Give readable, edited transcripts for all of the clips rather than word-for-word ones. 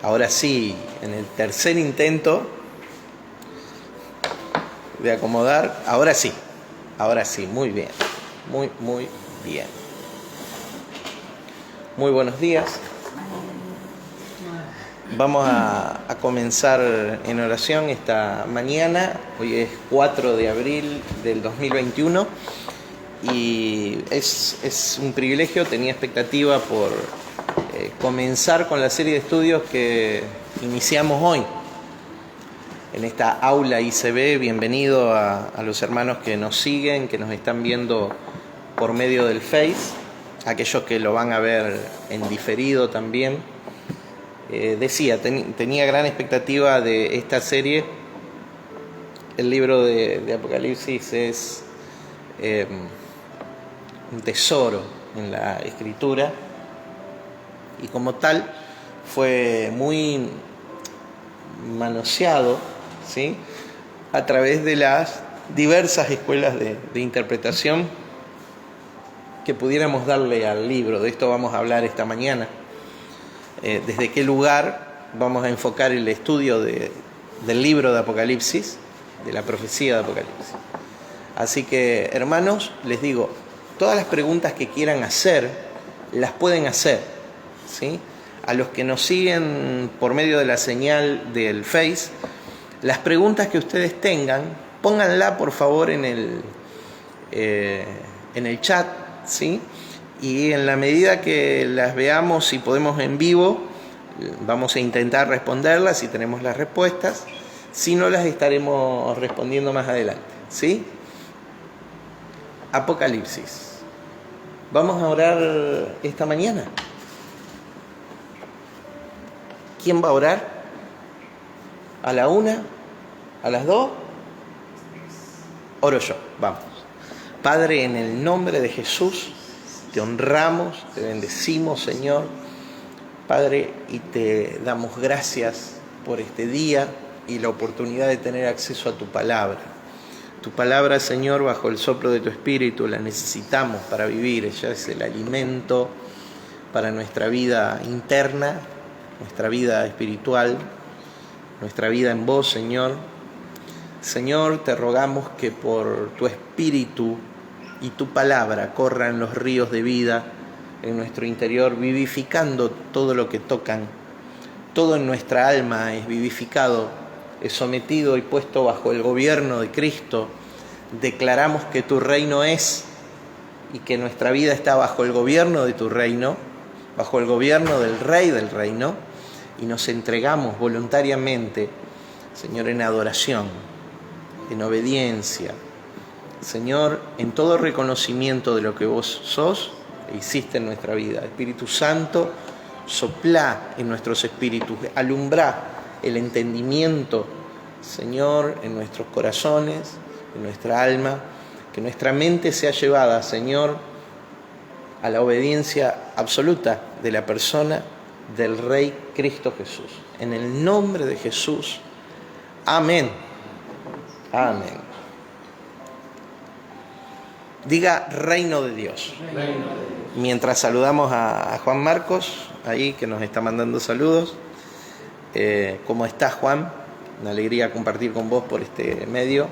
Ahora sí, en el tercer intento de acomodar, ahora sí, muy bien, muy bien. Muy buenos días. Vamos a comenzar en oración esta mañana. Hoy es 4 de abril del 2021 y es un privilegio, tenía expectativa por comenzar con la serie de estudios que iniciamos hoy en esta aula ICB. Bienvenido a los hermanos que nos siguen, que nos están viendo por medio del Face, aquellos que lo van a ver en diferido también. Tenía gran expectativa de esta serie. El libro de Apocalipsis es un tesoro en la Escritura y como tal fue muy manoseado, ¿sí?, a través de las diversas escuelas de interpretación que pudiéramos darle al libro. De esto vamos a hablar esta mañana. Desde qué lugar vamos a enfocar el estudio del libro de Apocalipsis, de la profecía de Apocalipsis. Así que, hermanos, les digo, todas las preguntas que quieran hacer, las pueden hacer, ¿sí? A los que nos siguen por medio de la señal del Face, las preguntas que ustedes tengan, pónganla por favor en el chat, ¿sí? Y en la medida que las veamos, si podemos en vivo, vamos a intentar responderlas si tenemos las respuestas. Si no, las estaremos respondiendo más adelante, ¿sí? Apocalipsis. Vamos a orar esta mañana. ¿Quién va a orar? ¿A la 1? ¿A las 2? Oro yo, vamos. Padre, en el nombre de Jesús, te honramos, te bendecimos, Señor, Padre, y te damos gracias por este día y la oportunidad de tener acceso a tu palabra. Tu palabra, Señor, bajo el soplo de tu Espíritu, la necesitamos para vivir. Ella es el alimento para nuestra vida interna, nuestra vida espiritual, nuestra vida en vos, Señor. Señor, te rogamos que por tu Espíritu y tu palabra corran los ríos de vida en nuestro interior, vivificando todo lo que tocan. Todo en nuestra alma es vivificado, es sometido y puesto bajo el gobierno de Cristo. Declaramos que tu reino es y que nuestra vida está bajo el gobierno de tu reino, bajo el gobierno del Rey del reino, y nos entregamos voluntariamente, Señor, en adoración, en obediencia, Señor, en todo reconocimiento de lo que vos sos e hiciste en nuestra vida. Espíritu Santo, soplá en nuestros espíritus, alumbrá el entendimiento, Señor, en nuestros corazones, en nuestra alma, que nuestra mente sea llevada, Señor, a la obediencia absoluta de la persona del Rey Cristo Jesús. En el nombre de Jesús, amén. Amén. Diga reino de Dios. Reino de Dios. Mientras saludamos a Juan Marcos, ahí que nos está mandando saludos. ¿Cómo estás, Juan? Una alegría compartir con vos por este medio.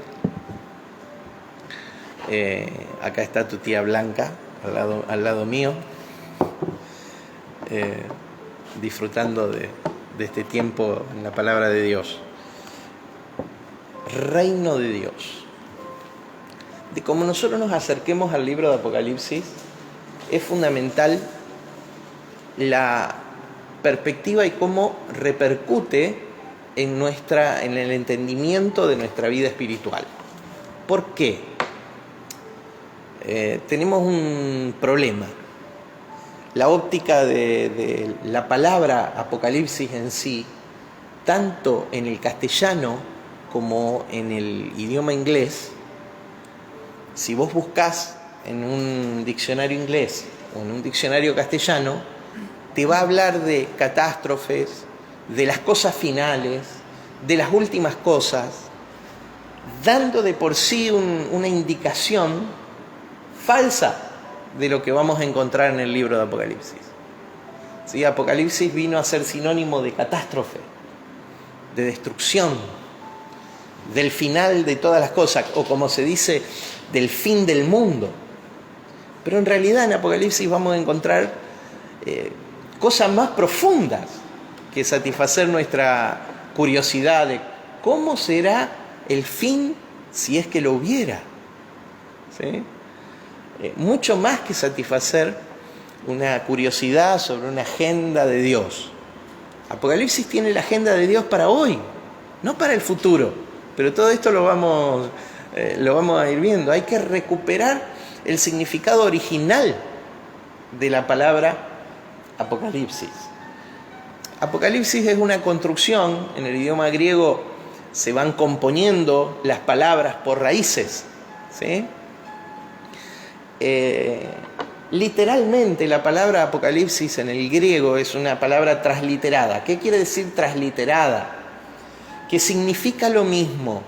Acá está tu tía Blanca, al lado mío, disfrutando de este tiempo en la palabra de Dios. Reino de Dios. De cómo nosotros nos acerquemos al libro de Apocalipsis, es fundamental la perspectiva y cómo repercute en el entendimiento de nuestra vida espiritual. ¿Por qué? Tenemos un problema. La óptica de la palabra Apocalipsis en sí, tanto en el castellano como en el idioma inglés, si vos buscás en un diccionario inglés o en un diccionario castellano, te va a hablar de catástrofes, de las cosas finales, de las últimas cosas, dando de por sí una indicación falsa de lo que vamos a encontrar en el libro de Apocalipsis. ¿sí? Apocalipsis vino a ser sinónimo de catástrofe, de destrucción, del final de todas las cosas, o como se dice, del fin del mundo. Pero en realidad en Apocalipsis vamos a encontrar cosas más profundas que satisfacer nuestra curiosidad de cómo será el fin si es que lo hubiera. ¿Sí? Mucho más que satisfacer una curiosidad sobre una agenda de Dios. Apocalipsis tiene la agenda de Dios para hoy, no para el futuro. Pero todo esto lo vamos a ir viendo. Hay que recuperar el significado original de la palabra Apocalipsis. Apocalipsis es una construcción, en el idioma griego se van componiendo las palabras por raíces, ¿sí? Literalmente la palabra Apocalipsis en el griego es una palabra transliterada. ¿Qué quiere decir transliterada? Que significa lo mismo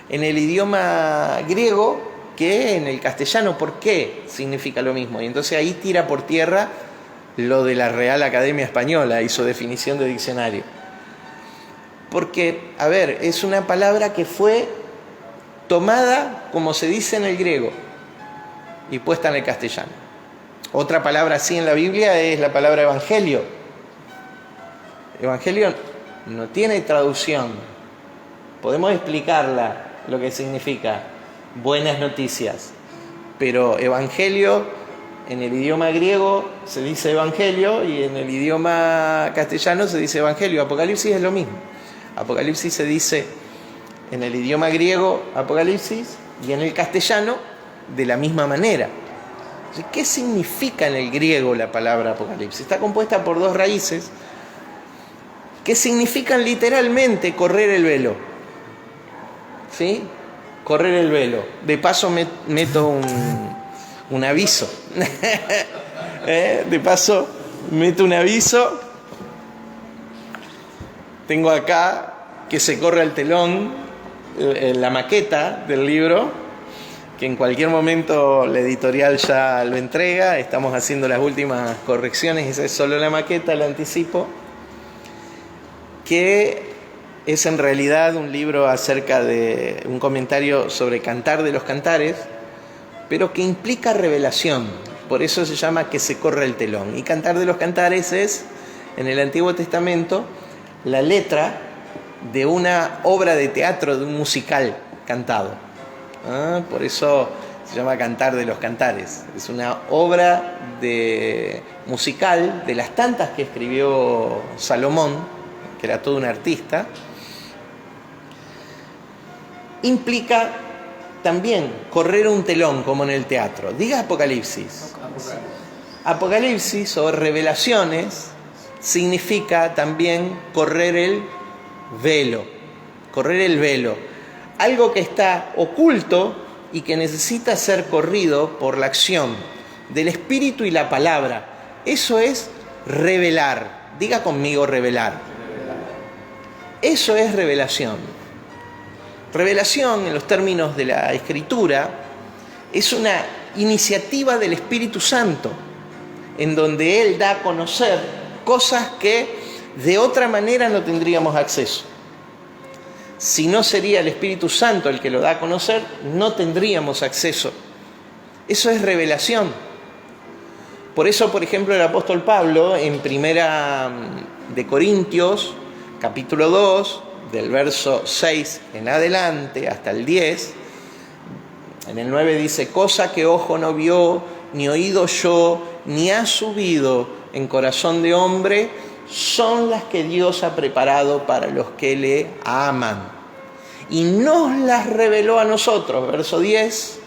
en el idioma griego que en el castellano. ¿Por qué significa lo mismo? Y entonces ahí tira por tierra lo de la Real Academia Española y su definición de diccionario. Porque, es una palabra que fue tomada, como se dice en el griego, y puesta en el castellano. Otra palabra así en la Biblia es la palabra evangelio. Evangelio no tiene traducción. Podemos explicarla, lo que significa buenas noticias. Pero evangelio, en el idioma griego se dice evangelio y en el idioma castellano se dice evangelio. Apocalipsis es lo mismo. Apocalipsis se dice en el idioma griego apocalipsis y en el castellano de la misma manera. ¿Qué significa en el griego la palabra apocalipsis? Está compuesta por dos raíces que significan literalmente correr el velo. ¿Sí? Correr el velo. De paso meto un aviso. De paso meto un aviso. Tengo acá que se corre el telón, la maqueta del libro, que en cualquier momento la editorial ya lo entrega. Estamos haciendo las últimas correcciones, esa es solo la maqueta, la anticipo, que es en realidad un libro acerca de un comentario sobre Cantar de los Cantares, pero que implica revelación. Por eso se llama Que se corre el telón. Y Cantar de los Cantares es, en el Antiguo Testamento, la letra de una obra de teatro, de un musical cantado. Por eso se llama Cantar de los Cantares. Es una obra musical de las tantas que escribió Salomón, que era todo un artista. Implica también correr un telón, como en el teatro. Diga Apocalipsis. Apocalipsis o revelaciones significa también correr el velo. Correr el velo. Algo que está oculto y que necesita ser corrido por la acción del Espíritu y la palabra. Eso es revelar. Diga conmigo revelar. Eso es revelación. Revelación, en los términos de la Escritura, es una iniciativa del Espíritu Santo, en donde Él da a conocer cosas que de otra manera no tendríamos acceso. Si no sería el Espíritu Santo el que lo da a conocer, no tendríamos acceso. Eso es revelación. Por eso, por ejemplo, el apóstol Pablo, en Primera de Corintios, capítulo 2, del verso 6 en adelante hasta el 10, en el 9 dice: cosa que ojo no vio, ni oído yo, ni ha subido en corazón de hombre, son las que Dios ha preparado para los que le aman. Y nos las reveló a nosotros, verso 10,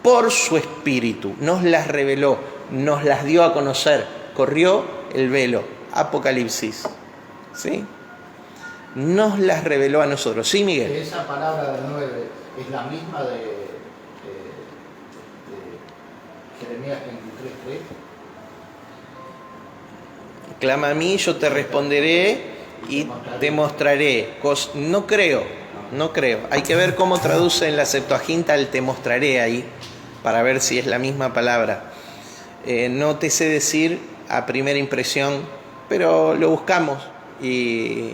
por su Espíritu. Nos las reveló, nos las dio a conocer. Corrió el velo. Apocalipsis. ¿Sí? Nos las reveló a nosotros. ¿Sí, Miguel? Esa palabra del 9 es la misma de Jeremías 23:3. Clama a mí, yo te responderé y te mostraré. No creo. Hay que ver cómo traduce en la Septuaginta el te mostraré ahí, para ver si es la misma palabra. No te sé decir a primera impresión pero lo buscamos y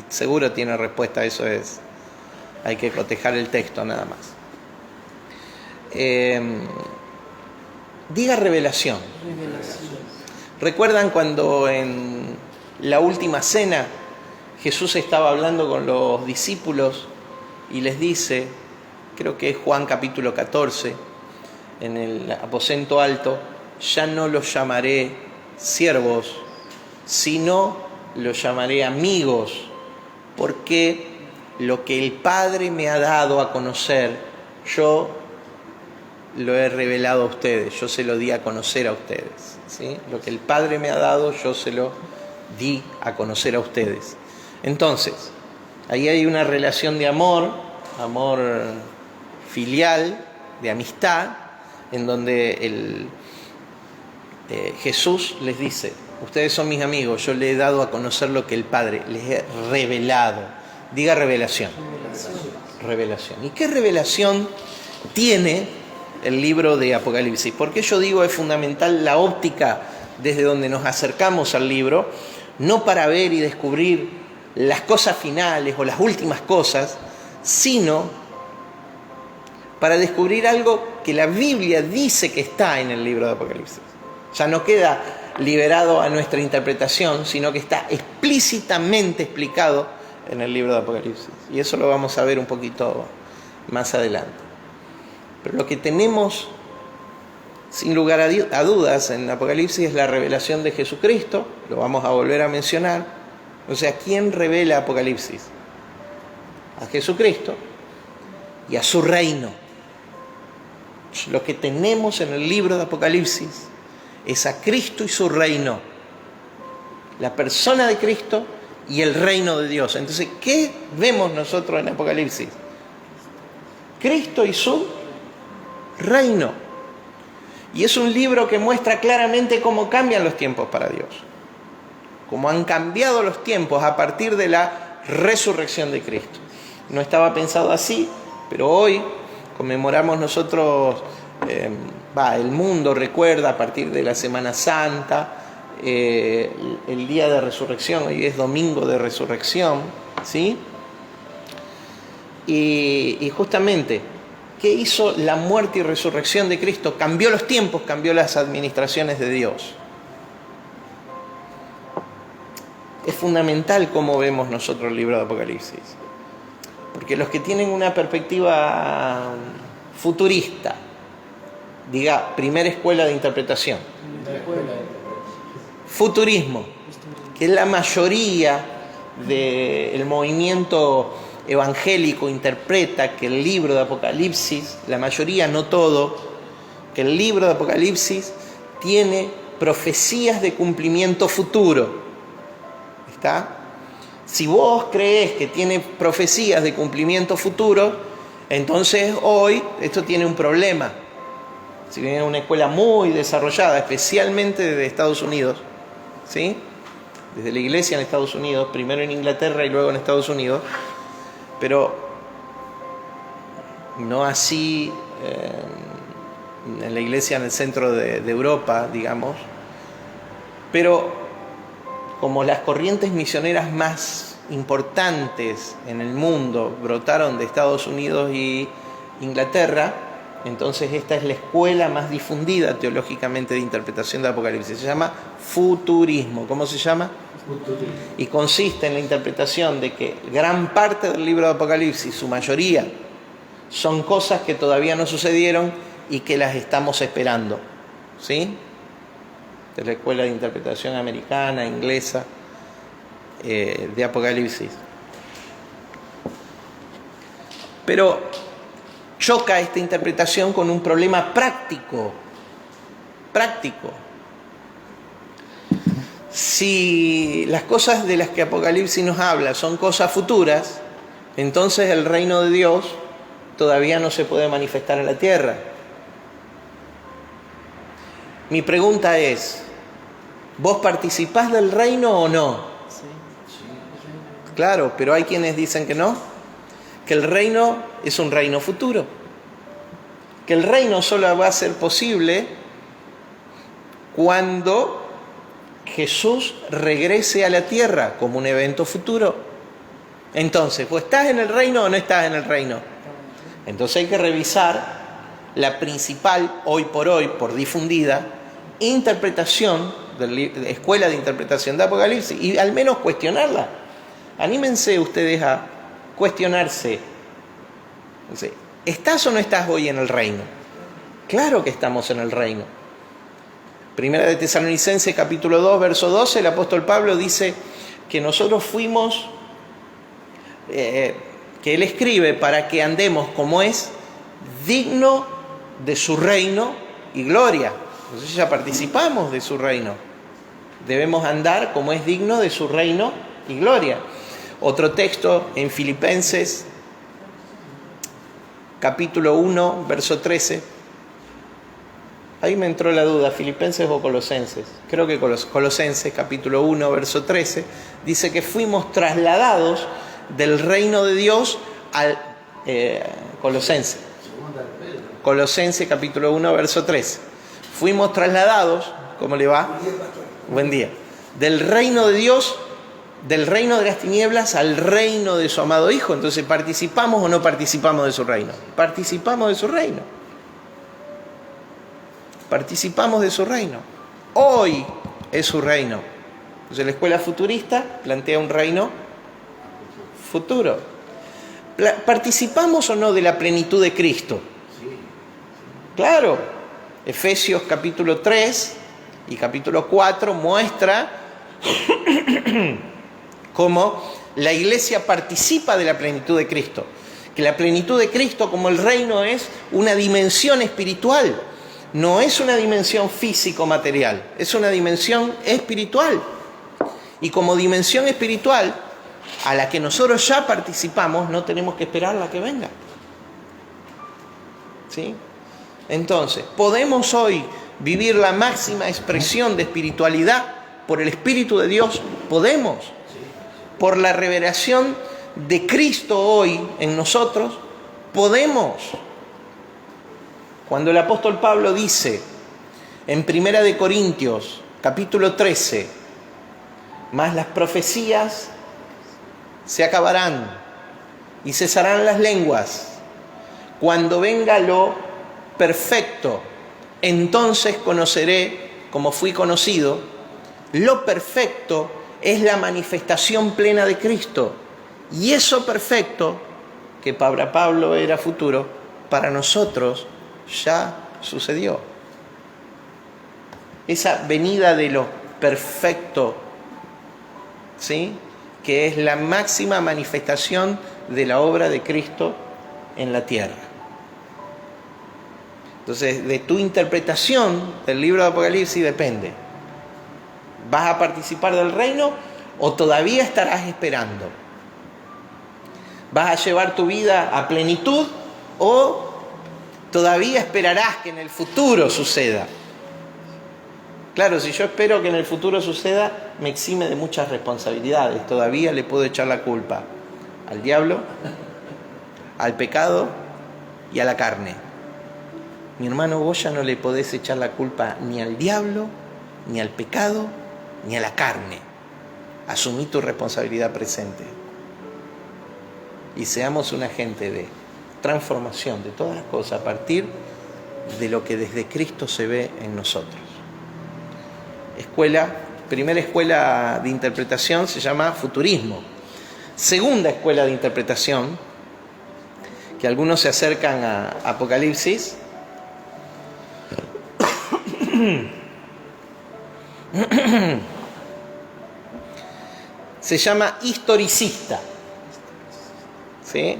seguro tiene respuesta. Eso es, hay que cotejar el texto nada más. Diga revelación. ¿Recuerdan cuando en la última cena Jesús estaba hablando con los discípulos y les dice, creo que es Juan capítulo 14, en el aposento alto, ya no los llamaré siervos, sino los llamaré amigos, porque lo que el Padre me ha dado a conocer, yo lo he revelado a ustedes, yo se lo di a conocer a ustedes, ¿sí? Lo que el Padre me ha dado, yo se lo di a conocer a ustedes. Entonces, ahí hay una relación de amor filial, de amistad, en donde Jesús les dice, ustedes son mis amigos, yo les he dado a conocer lo que el Padre les he revelado. Diga revelación. Revelación. ¿Y qué revelación tiene el libro de Apocalipsis? Porque yo digo es fundamental la óptica desde donde nos acercamos al libro, no para ver y descubrir las cosas finales o las últimas cosas, sino para descubrir algo que la Biblia dice que está en el libro de Apocalipsis. Ya no queda liberado a nuestra interpretación, sino que está explícitamente explicado en el libro de Apocalipsis. Y eso lo vamos a ver un poquito más adelante. Pero lo que tenemos, sin lugar a dudas, en Apocalipsis es la revelación de Jesucristo. Lo vamos a volver a mencionar. O sea, ¿quién revela Apocalipsis? A Jesucristo y a su reino. Lo que tenemos en el libro de Apocalipsis es a Cristo y su reino. La persona de Cristo y el reino de Dios. Entonces, ¿qué vemos nosotros en Apocalipsis? Cristo y su reino. Y es un libro que muestra claramente cómo cambian los tiempos para Dios. Cómo han cambiado los tiempos a partir de la resurrección de Cristo. No estaba pensado así, pero hoy conmemoramos nosotros, el mundo recuerda a partir de la Semana Santa, el día de resurrección. Hoy es domingo de resurrección, ¿sí? Y justamente, ¿qué hizo la muerte y resurrección de Cristo? Cambió los tiempos, cambió las administraciones de Dios. Es fundamental cómo vemos nosotros el libro de Apocalipsis. Porque los que tienen una perspectiva futurista, diga, primera escuela de interpretación, futurismo, que es la mayoría del movimiento evangélico, interpreta que el libro de Apocalipsis, la mayoría, no todo, que el libro de Apocalipsis tiene profecías de cumplimiento futuro. ¿Está? Si vos crees que tiene profecías de cumplimiento futuro, entonces hoy esto tiene un problema. Si viene una escuela muy desarrollada, especialmente desde Estados Unidos, ¿sí? Desde la iglesia en Estados Unidos, primero en Inglaterra y luego en Estados Unidos, pero no así en la iglesia en el centro de Europa, digamos, pero como las corrientes misioneras más importantes en el mundo brotaron de Estados Unidos y Inglaterra, entonces esta es la escuela más difundida teológicamente de interpretación de Apocalipsis. Se llama futurismo. ¿Cómo se llama? Futurismo. Y consiste en la interpretación de que gran parte del libro de Apocalipsis, su mayoría, son cosas que todavía no sucedieron y que las estamos esperando. ¿Sí? De la escuela de interpretación americana, inglesa, de Apocalipsis. Pero choca esta interpretación con un problema práctico. Si las cosas de las que Apocalipsis nos habla son cosas futuras, entonces el reino de Dios todavía no se puede manifestar en la tierra. Mi pregunta es, ¿vos participás del reino o no? Sí. Claro, pero hay quienes dicen que no, que el reino es un reino futuro, que el reino solo va a ser posible cuando Jesús regrese a la tierra como un evento futuro. Entonces, ¿vos estás en el reino o no estás en el reino? Entonces hay que revisar la principal, hoy por difundida, interpretación, escuela de interpretación de Apocalipsis, y al menos cuestionarla. Anímense ustedes a cuestionarse. ¿Estás o no estás hoy en el reino? Claro que estamos en el reino. Primera de Tesalonicenses capítulo 2, verso 12, el apóstol Pablo dice que nosotros fuimos, que él escribe para que andemos como es digno de su reino y gloria. Entonces ya participamos de su reino. Debemos andar como es digno de su reino y gloria. Otro texto en Filipenses capítulo 1, verso 13. Ahí me entró la duda, ¿Filipenses o Colosenses? Creo que Colosenses, capítulo 1, verso 13, dice que fuimos trasladados del reino de Dios al Colosenses. Colosenses, capítulo 1, verso 13. Fuimos trasladados, ¿cómo le va? Buen día. Del reino de Dios, del reino de las tinieblas al reino de su amado Hijo. Entonces, ¿participamos o no participamos de su reino? Participamos de su reino. Participamos de su reino. Hoy es su reino. Entonces la escuela futurista plantea un reino futuro. ¿Participamos o no de la plenitud de Cristo? Claro. Efesios capítulo 3 y capítulo 4 muestra cómo la iglesia participa de la plenitud de Cristo. Que la plenitud de Cristo como el reino es una dimensión espiritual. No es una dimensión físico-material, es una dimensión espiritual. Y como dimensión espiritual, a la que nosotros ya participamos, no tenemos que esperar la que venga. ¿Sí? Entonces, ¿podemos hoy vivir la máxima expresión de espiritualidad por el Espíritu de Dios? ¿Podemos? Por la revelación de Cristo hoy en nosotros, ¿podemos? Cuando el apóstol Pablo dice en Primera de Corintios, capítulo 13, mas las profecías se acabarán y cesarán las lenguas. Cuando venga lo perfecto, entonces conoceré como fui conocido. Lo perfecto es la manifestación plena de Cristo. Y eso perfecto, que para Pablo era futuro, para nosotros ya sucedió. Esa venida de lo perfecto, ¿sí?, que es la máxima manifestación de la obra de Cristo en la tierra. Entonces, de tu interpretación del libro de Apocalipsis depende. ¿Vas a participar del reino o todavía estarás esperando? ¿Vas a llevar tu vida a plenitud o todavía esperarás que en el futuro suceda? Claro, si yo espero que en el futuro suceda, me exime de muchas responsabilidades. Todavía le puedo echar la culpa al diablo, al pecado y a la carne. Mi hermano, vos ya no le podés echar la culpa ni al diablo, ni al pecado, ni a la carne. Asumí tu responsabilidad presente. Y seamos una gente de transformación de todas las cosas a partir de lo que desde Cristo se ve en nosotros. Primera escuela de interpretación se llama futurismo. Segunda escuela de interpretación, que algunos se acercan a Apocalipsis, se llama historicista. ¿Sí?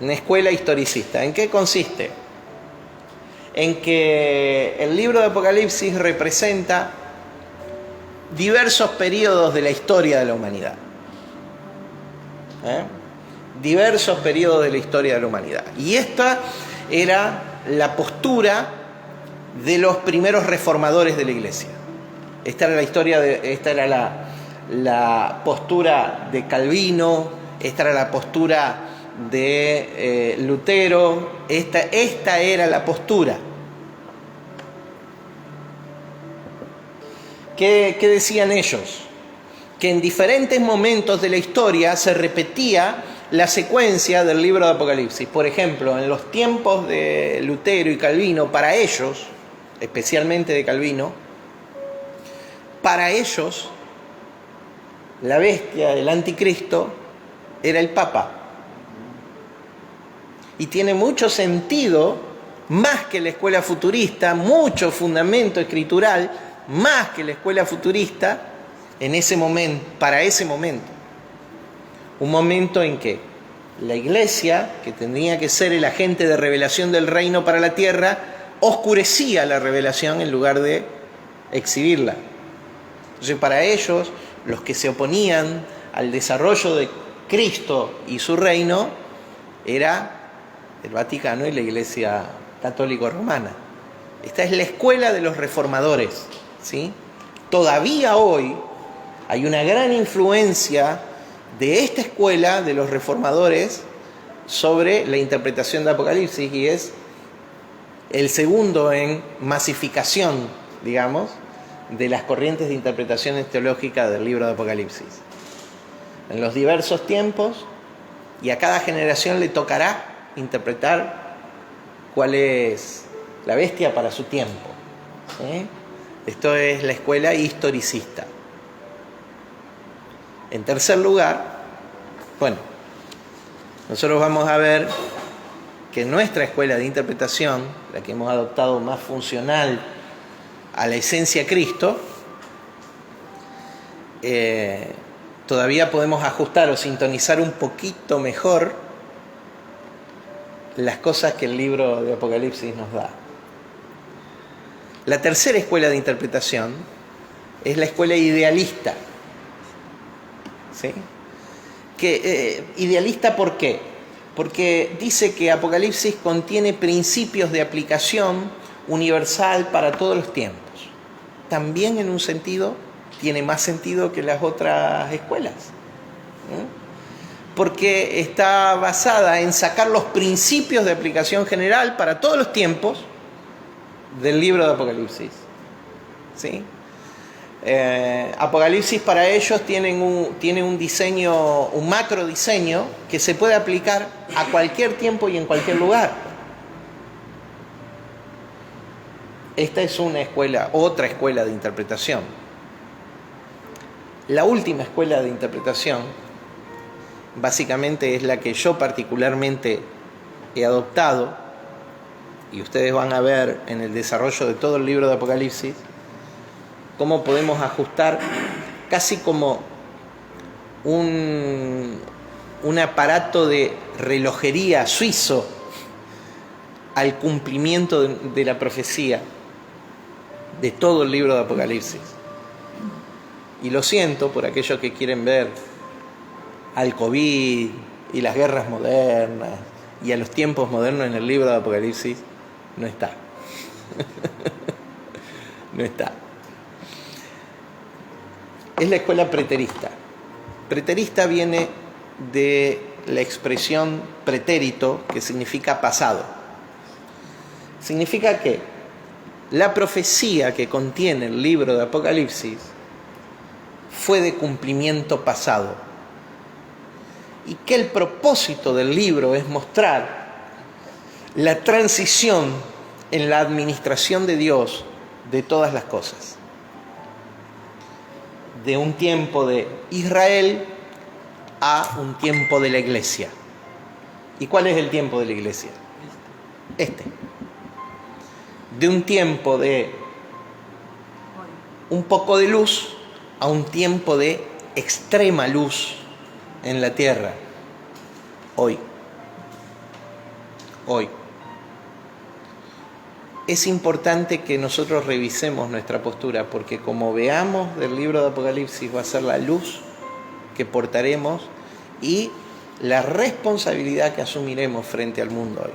Una escuela historicista. ¿En qué consiste? En que el libro de Apocalipsis representa diversos periodos de la historia de la humanidad. Diversos periodos de la historia de la humanidad. Y esta era la postura de los primeros reformadores de la iglesia. Esta era la postura de Calvino, esta era la postura de Lutero, esta era la postura. ¿Qué decían ellos? Que en diferentes momentos de la historia se repetía la secuencia del libro de Apocalipsis. Por ejemplo, en los tiempos de Lutero y Calvino, para ellos, especialmente de Calvino, para ellos, la bestia, el anticristo, era el Papa. Y tiene mucho sentido, más que la escuela futurista, mucho fundamento escritural, más que la escuela futurista, en ese momento, para ese momento. Un momento en que la iglesia, que tendría que ser el agente de revelación del reino para la tierra, oscurecía la revelación en lugar de exhibirla. Entonces, para ellos, los que se oponían al desarrollo de Cristo y su reino, era el Vaticano y la Iglesia Católica Romana. Esta es la escuela de los reformadores, ¿sí? Todavía hoy hay una gran influencia de esta escuela de los reformadores sobre la interpretación de Apocalipsis, y es el segundo en masificación, digamos, de las corrientes de interpretaciones teológicas del libro de Apocalipsis. En los diversos tiempos, y a cada generación le tocará interpretar cuál es la bestia para su tiempo, ¿sí? Esto es la escuela historicista. En tercer lugar, bueno, nosotros vamos a ver que nuestra escuela de interpretación, la que hemos adoptado más funcional a la esencia Cristo, todavía podemos ajustar o sintonizar un poquito mejor las cosas que el libro de Apocalipsis nos da. La tercera escuela de interpretación es la escuela idealista. ¿Sí? Idealista, ¿por qué? Porque dice que Apocalipsis contiene principios de aplicación universal para todos los tiempos. También en un sentido tiene más sentido que las otras escuelas, ¿eh? Porque está basada en sacar los principios de aplicación general para todos los tiempos del libro de Apocalipsis, ¿sí? Apocalipsis para ellos tiene un diseño, un macro diseño que se puede aplicar a cualquier tiempo y en cualquier lugar. Esta es otra escuela de interpretación. La última escuela de interpretación, básicamente es la que yo particularmente he adoptado, y ustedes van a ver en el desarrollo de todo el libro de Apocalipsis cómo podemos ajustar casi como un aparato de relojería suizo al cumplimiento de la profecía de todo el libro de Apocalipsis. Y lo siento por aquellos que quieren ver al COVID y las guerras modernas y a los tiempos modernos en el libro de Apocalipsis. No está. No está. Es la escuela preterista. Preterista viene de la expresión pretérito, que significa pasado. Significa que la profecía que contiene el libro de Apocalipsis fue de cumplimiento pasado. Y que el propósito del libro es mostrar la transición en la administración de Dios de todas las cosas. De un tiempo de Israel a un tiempo de la iglesia. ¿Y cuál es el tiempo de la iglesia? De un tiempo de un poco de luz a un tiempo de extrema luz en la tierra. Hoy. Es importante que nosotros revisemos nuestra postura, porque como veamos del libro de Apocalipsis va a ser la luz que portaremos y la responsabilidad que asumiremos frente al mundo hoy.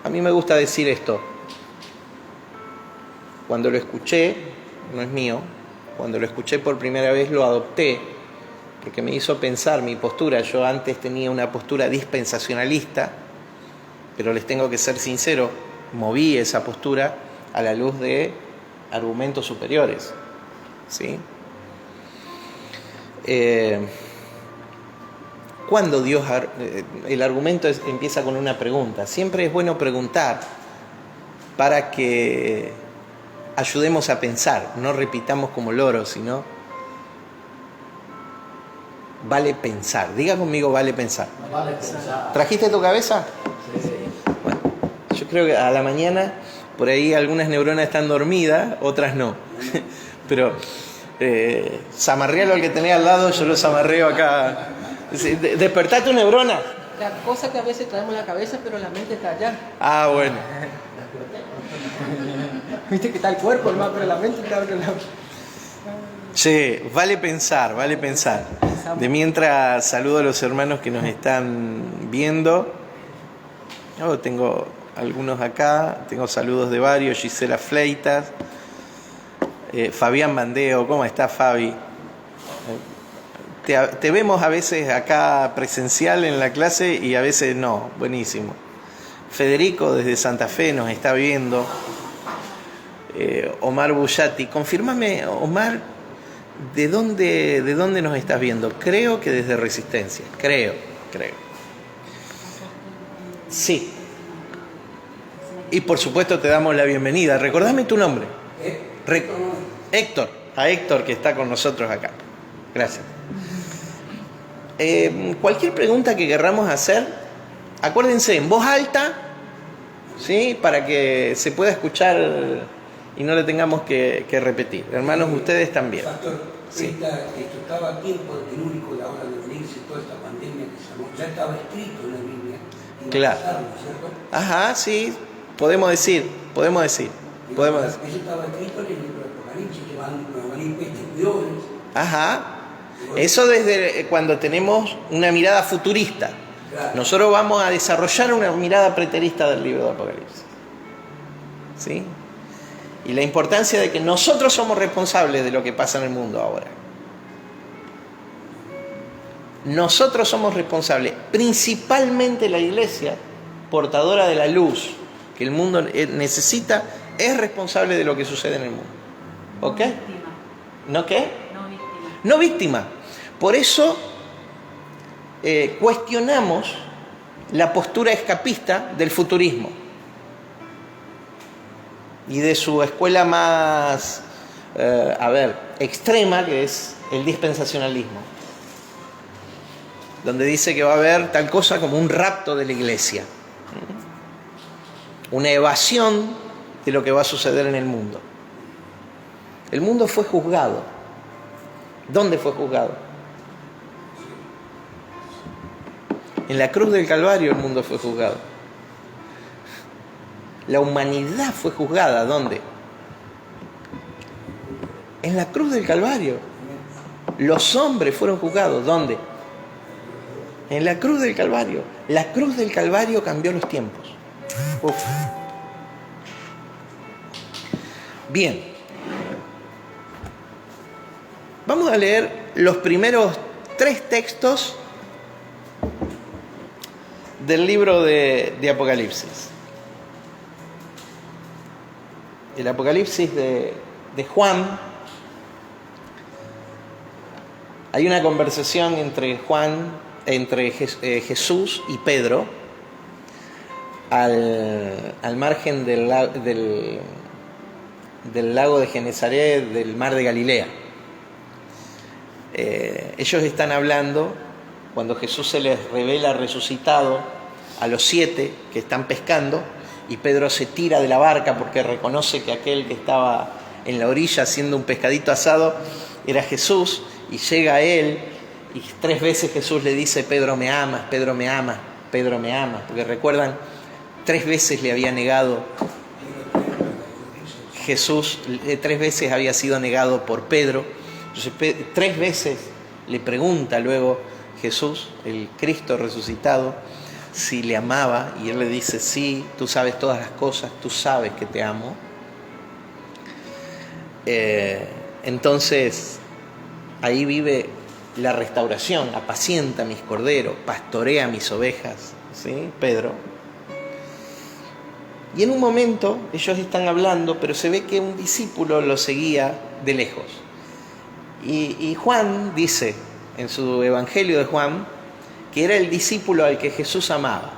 A mí me gusta decir esto. Cuando lo escuché, no es mío, cuando lo escuché por primera vez lo adopté, porque me hizo pensar mi postura. Yo antes tenía una postura dispensacionalista, pero les tengo que ser sincero, moví esa postura a la luz de argumentos superiores, ¿sí? Cuando Dios... el argumento empieza con una pregunta. Siempre es bueno preguntar para que ayudemos a pensar, no repitamos como loros, sino vale pensar. Diga conmigo, vale pensar. Vale pensar. ¿Trajiste tu cabeza? Sí. Bueno, yo creo que a la mañana por ahí algunas neuronas están dormidas, otras no. Pero zamarrealo al que tenés al lado, yo lo zamarreo acá. Despertá tu neurona. La cosa que a veces traemos la cabeza, pero la mente está allá. Ah, bueno. Viste que está el cuerpo, hermano, pero la mente está otro lado. Sí, vale pensar, vale pensar. De mientras saludo a los hermanos que nos están viendo. Yo tengo algunos acá, tengo saludos de varios. Gisela Fleitas, Fabián Mandeo, ¿cómo está Fabi? Te vemos a veces acá presencial en la clase y a veces no, buenísimo. Federico desde Santa Fe nos está viendo. Omar Bullati, confírmame, Omar, ¿de dónde nos estás viendo? Creo que desde Resistencia, creo. Sí. Y por supuesto te damos la bienvenida. Recordame tu nombre. Héctor, a Héctor que está con nosotros acá. Gracias. Cualquier pregunta que querramos hacer, acuérdense en voz alta, ¿sí? Para que se pueda escuchar y no le tengamos que repetir. Hermanos, ustedes también. Pastor, Sí. esto estaba a tiempo telúrico de ahora de venirse toda esta pandemia que se armó. Ya estaba escrito en la Biblia. Claro. ¿Cierto? Ajá, sí, podemos decir. Eso estaba escrito en el libro de Apocalipsis, que van a venir pestes peores. Ajá. Eso desde cuando tenemos una mirada futurista. Claro. Nosotros vamos a desarrollar una mirada preterista del libro de Apocalipsis. ¿Sí? Y la importancia de que nosotros somos responsables de lo que pasa en el mundo ahora. Nosotros somos responsables, principalmente la iglesia, portadora de la luz que el mundo necesita, es responsable de lo que sucede en el mundo. ¿Ok? ¿No qué? No víctima. Por eso cuestionamos la postura escapista del futurismo y de su escuela más, extrema, que es el dispensacionalismo, donde dice que va a haber tal cosa como un rapto de la iglesia, una evasión de lo que va a suceder en el mundo. El mundo fue juzgado. ¿Dónde fue juzgado? En la cruz del Calvario el mundo fue juzgado. La humanidad fue juzgada. ¿Dónde? En la cruz del Calvario. Los hombres fueron juzgados. ¿Dónde? En la cruz del Calvario. La cruz del Calvario cambió los tiempos. Uf. Bien. Vamos a leer los primeros 3 textos del libro de Apocalipsis. El Apocalipsis de Juan. Hay una conversación entre Jesús y Pedro al margen del lago de Genesaret, del mar de Galilea. Ellos están hablando cuando Jesús se les revela resucitado a los 7 que están pescando, y Pedro se tira de la barca porque reconoce que aquel que estaba en la orilla haciendo un pescadito asado era Jesús, y llega a él y 3 veces Jesús le dice: Pedro, me amas, Pedro, me amas, Pedro, me amas, porque recuerdan, 3 veces le había negado Jesús, 3 veces había sido negado por Pedro. Entonces 3 veces le pregunta luego Jesús, el Cristo resucitado, si le amaba, y él le dice: sí, tú sabes todas las cosas, tú sabes que te amo. Entonces ahí vive la restauración: apacienta mis corderos, pastorea mis ovejas, ¿sí? Pedro. Y en un momento ellos están hablando, pero se ve que un discípulo lo seguía de lejos. Y Juan dice en su Evangelio de Juan que era el discípulo al que Jesús amaba.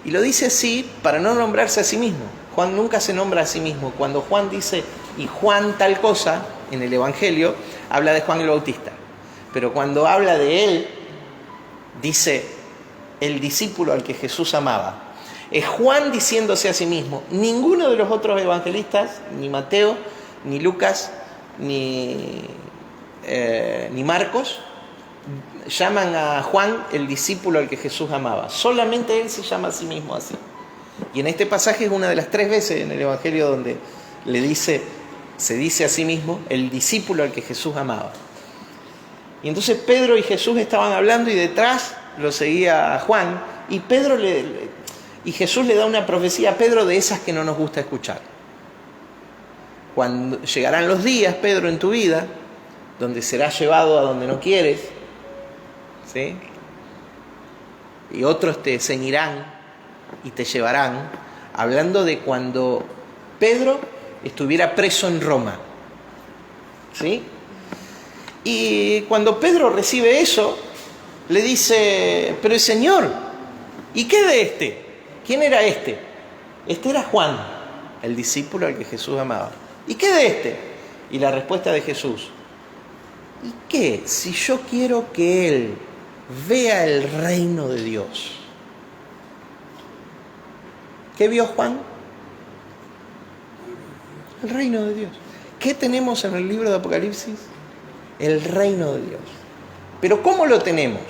Y lo dice así para no nombrarse a sí mismo. Juan nunca se nombra a sí mismo. Cuando Juan dice, y Juan tal cosa, en el Evangelio, habla de Juan el Bautista. Pero cuando habla de él, dice el discípulo al que Jesús amaba. Es Juan diciéndose a sí mismo. Ninguno de los otros evangelistas, ni Mateo, ni Lucas, ni Marcos, llaman a Juan el discípulo al que Jesús amaba. Solamente él se llama a sí mismo así. Y en este pasaje es una de las 3 veces en el Evangelio donde se dice a sí mismo el discípulo al que Jesús amaba. Y entonces Pedro y Jesús estaban hablando y detrás lo seguía a Juan. Y Jesús le da una profecía a Pedro de esas que no nos gusta escuchar. Cuando llegarán los días, Pedro, en tu vida, donde serás llevado a donde no quieres, ¿sí? Y otros te ceñirán y te llevarán, hablando de cuando Pedro estuviera preso en Roma, ¿sí? Y cuando Pedro recibe eso, le dice, pero el Señor, ¿y qué de este? ¿Quién era este? Este era Juan, el discípulo al que Jesús amaba. ¿Y qué de este? Y la respuesta de Jesús, ¿y qué si yo quiero que él vea el reino de Dios? ¿Qué vio Juan? El reino de Dios. ¿Qué tenemos en el libro de Apocalipsis? El reino de Dios. ¿Pero cómo lo tenemos?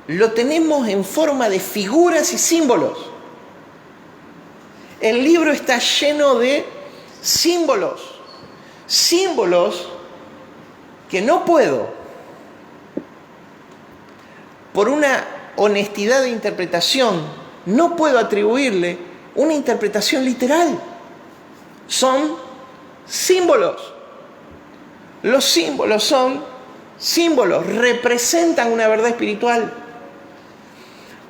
Lo tenemos en forma de figuras y símbolos. El libro está lleno de símbolos. Símbolos que no puedo, por una honestidad de interpretación, no puedo atribuirle una interpretación literal. Son símbolos. Los símbolos son símbolos, representan una verdad espiritual.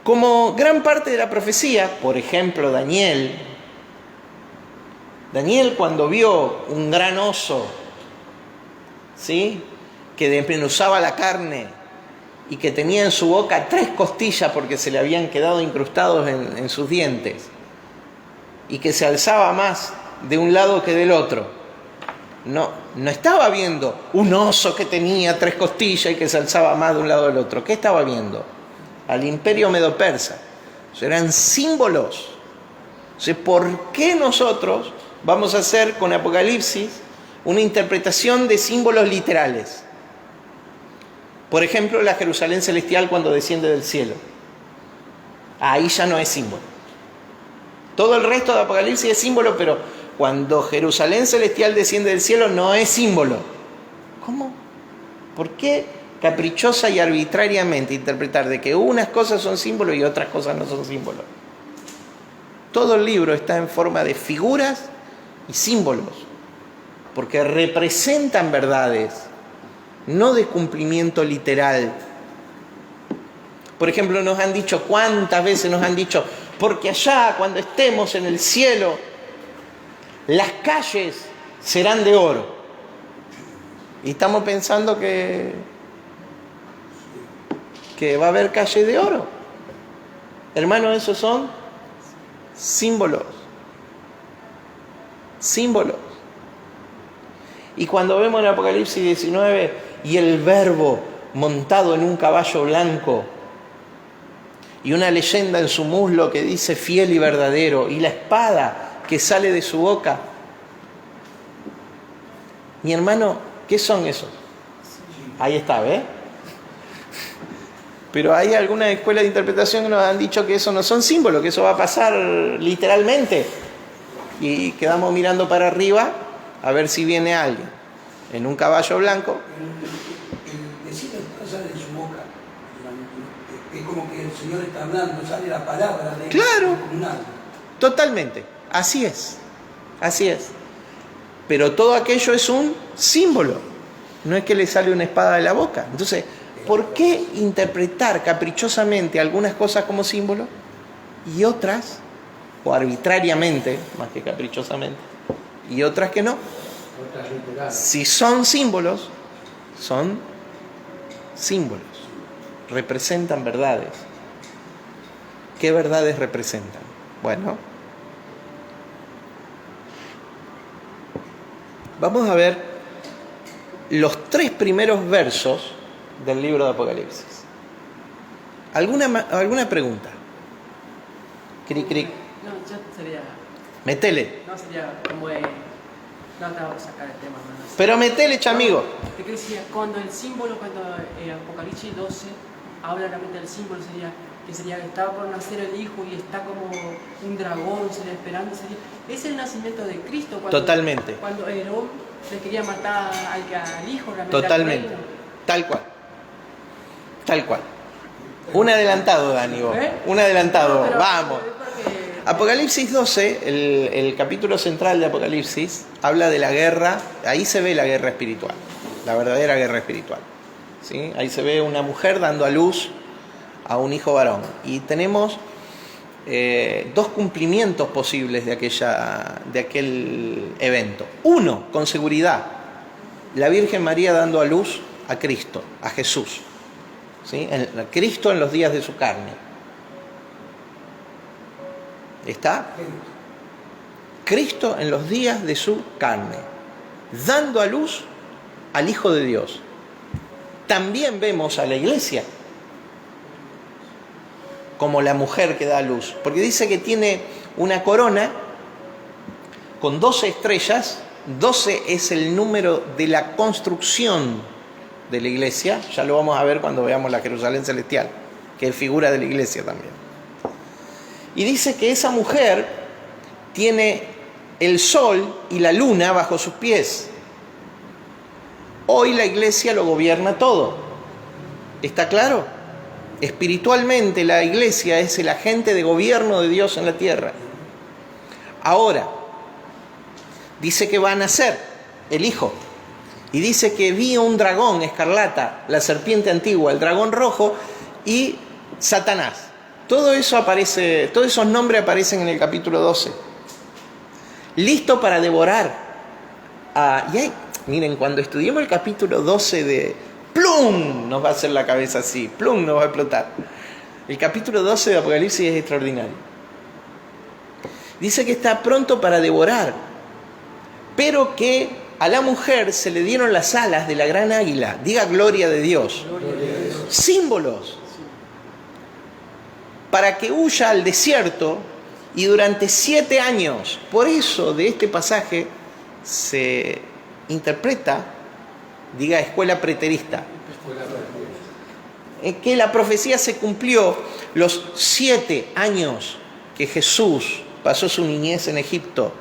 Como gran parte de la profecía, por ejemplo, Daniel cuando vio un gran oso, ¿sí?, que desmenuzaba la carne y que tenía en su boca 3 costillas porque se le habían quedado incrustados en sus dientes, y que se alzaba más de un lado que del otro. No estaba viendo un oso que tenía 3 costillas y que se alzaba más de un lado del otro. ¿Qué estaba viendo? Al imperio medo-persa. Eran símbolos. O sea, ¿por qué nosotros vamos a hacer con Apocalipsis una interpretación de símbolos literales? Por ejemplo, la Jerusalén celestial cuando desciende del cielo. Ahí ya no es símbolo. Todo el resto de Apocalipsis es símbolo, pero cuando Jerusalén celestial desciende del cielo no es símbolo. ¿Cómo? ¿Por qué caprichosa y arbitrariamente interpretar de que unas cosas son símbolos y otras cosas no son símbolos? Todo el libro está en forma de figuras y símbolos, porque representan verdades, no de cumplimiento literal. Por ejemplo, ¿cuántas veces nos han dicho? Porque allá, cuando estemos en el cielo, las calles serán de oro. Y estamos pensando que va a haber calles de oro. Hermanos, esos son símbolos. Símbolos. Y cuando vemos en Apocalipsis 19, y el Verbo montado en un caballo blanco, y una leyenda en su muslo que dice fiel y verdadero, y la espada que sale de su boca. Mi hermano, ¿qué son esos? Ahí está, ¿ves? Pero hay algunas escuelas de interpretación que nos han dicho que eso no son símbolos, que eso va a pasar literalmente. Y quedamos mirando para arriba a ver si viene alguien en un caballo blanco. El decir sale de su boca. Es como que el Señor está hablando, sale la palabra de Claro, un alma. Totalmente. Así es. Así es. Pero todo aquello es un símbolo. No es que le sale una espada de la boca. Entonces, ¿por qué interpretar caprichosamente algunas cosas como símbolo y otras o arbitrariamente, más que caprichosamente, y otras que no. Otras literales. Si son símbolos, representan verdades. ¿Qué verdades representan? Bueno, vamos a ver los 3 primeros versos del libro de Apocalipsis. ¿Alguna pregunta? Cric, cric. No, yo sería. Metele. No sería como. No te vamos a sacar el tema, no sé. Pero metele, chamigo. Te que decía, cuando el símbolo, cuando Apocalipsis 12 habla realmente del símbolo, sería que estaba por nacer el hijo y está como un dragón, sería esperando. Es el nacimiento de Cristo. Totalmente. Cuando Herón le quería matar al hijo, realmente. Totalmente. Al reino. Tal cual. Tal cual. Un adelantado, Dani, vos. Un adelantado. Pero, Vamos. porque, Apocalipsis 12, el capítulo central de Apocalipsis, habla de la guerra. Ahí se ve la guerra espiritual, la verdadera guerra espiritual, ¿sí? Ahí se ve una mujer dando a luz a un hijo varón. Y tenemos 2 cumplimientos posibles de aquel evento. Uno, con seguridad, la Virgen María dando a luz a Cristo, a Jesús, ¿sí? Cristo en los días de su carne. ¿Está? Cristo en los días de su carne, dando a luz al Hijo de Dios. También vemos a la iglesia como la mujer que da a luz, porque dice que tiene una corona con 12 estrellas. 12 es el número de la construcción de la iglesia. Ya lo vamos a ver cuando veamos la Jerusalén celestial, que es figura de la iglesia también. Y dice que esa mujer tiene el sol y la luna bajo sus pies. Hoy la iglesia lo gobierna todo. ¿Está claro? Espiritualmente la iglesia es el agente de gobierno de Dios en la tierra. Ahora, dice que va a nacer el Hijo. Y dice que vi un dragón escarlata, la serpiente antigua, el dragón rojo y Satanás. Todo eso aparece, todos esos nombres aparecen en el capítulo 12. Listo para devorar. Miren, cuando estudiemos el capítulo 12 de ¡plum! Nos va a hacer la cabeza así, ¡plum! Nos va a explotar. El capítulo 12 de Apocalipsis es extraordinario. Dice que está pronto para devorar, pero que a la mujer se le dieron las alas de la gran águila. Diga gloria de Dios. Símbolos. Para que huya al desierto y durante 7 años. Por eso de este pasaje se interpreta, diga escuela preterista, que la profecía se cumplió los 7 años que Jesús pasó su niñez en Egipto.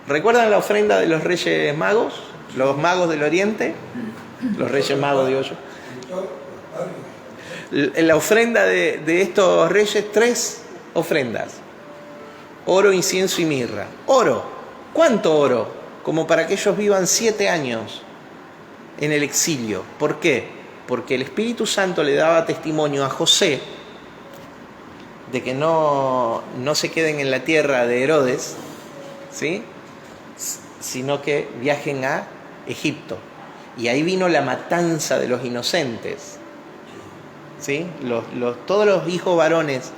¿Recuerdan la ofrenda de los Reyes Magos? Los magos del Oriente. Los Reyes Magos, digo yo. En la ofrenda de estos reyes, 3 ofrendas: oro, incienso y mirra. Oro. ¿Cuánto oro? Como para que ellos vivan 7 años en el exilio. ¿Por qué? Porque el Espíritu Santo le daba testimonio a José de que no se queden en la tierra de Herodes, ¿sí? Sino que viajen a Egipto. Y ahí vino la matanza de los inocentes, ¿sí? Todos los hijos varones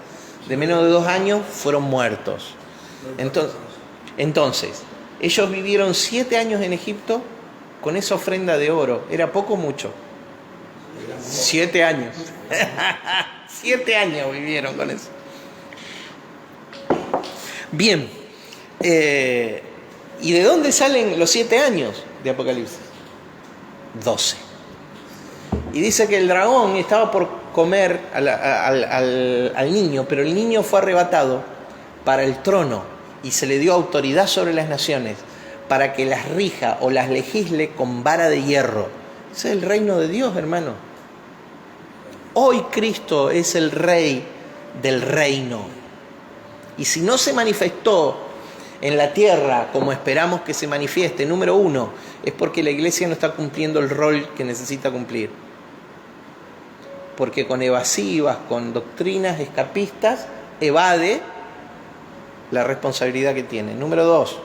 de menos de 2 años fueron muertos. Entonces, ellos vivieron 7 años en Egipto con esa ofrenda de oro. ¿Era poco o mucho? 7 años. 7 años vivieron con eso. Bien. ¿Y de dónde salen los 7 años de Apocalipsis? 12. Y dice que el dragón estaba por comer al niño, pero el niño fue arrebatado para el trono y se le dio autoridad sobre las naciones para que las rija o las legisle con vara de hierro. Ese es el reino de Dios, hermano. Hoy Cristo es el rey del reino. Y si no se manifestó en la tierra como esperamos que se manifieste, número 1, es porque la iglesia no está cumpliendo el rol que necesita cumplir. Porque con evasivas, con doctrinas escapistas, evade la responsabilidad que tiene. Número 2,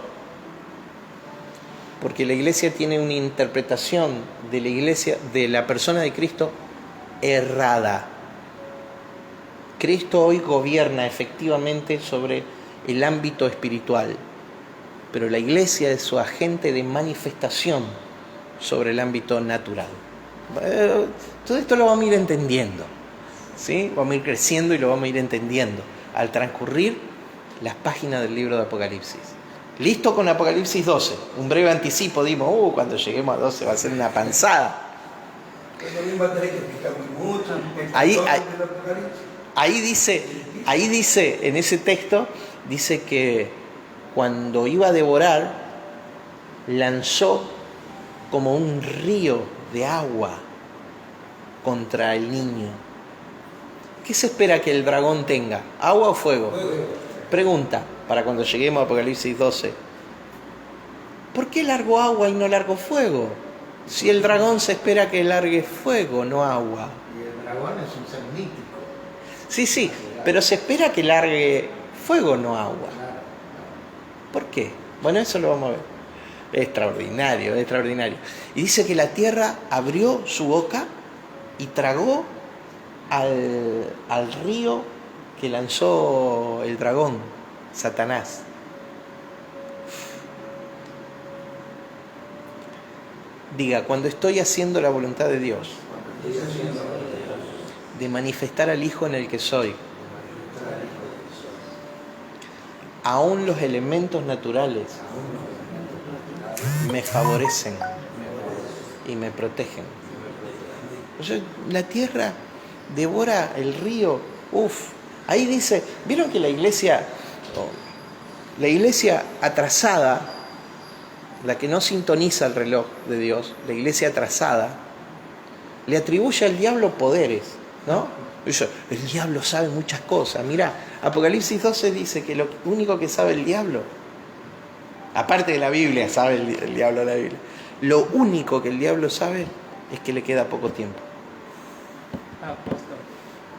porque la iglesia tiene una interpretación de la iglesia, de la persona de Cristo, errada. Cristo hoy gobierna efectivamente sobre el ámbito espiritual, pero la iglesia es su agente de manifestación sobre el ámbito natural. Todo esto lo vamos a ir entendiendo, ¿sí? Vamos a ir creciendo y lo vamos a ir entendiendo al transcurrir las páginas del libro de Apocalipsis. Listo con Apocalipsis 12, un breve anticipo, dimos, cuando lleguemos a 12 va a ser una panzada. Ahí dice, en ese texto, dice que cuando iba a devorar, lanzó como un río de agua contra el niño. ¿Qué se espera que el dragón tenga? ¿Agua o fuego? Pregunta, para cuando lleguemos a Apocalipsis 12. ¿Por qué largó agua y no largó fuego? Si el dragón se espera que largue fuego, no agua. Y el dragón es un ser mítico. Sí, pero se espera que largue fuego, no agua. ¿Por qué? Bueno, eso lo vamos a ver. Extraordinario. Y dice que la tierra abrió su boca y tragó al río que lanzó el dragón, Satanás. Diga, cuando estoy haciendo la voluntad de Dios, de manifestar al Hijo en el que soy, aún los elementos naturales me favorecen y me protegen. O sea, la tierra devora el río. Ahí dice, ¿vieron que la iglesia atrasada, la que no sintoniza el reloj de Dios, la iglesia atrasada, le atribuye al diablo poderes, ¿no? Dice, el diablo sabe muchas cosas. Mirá, Apocalipsis 12 dice que lo único que sabe el diablo, aparte de la Biblia, sabe el diablo la Biblia, lo único que el diablo sabe es que le queda poco tiempo.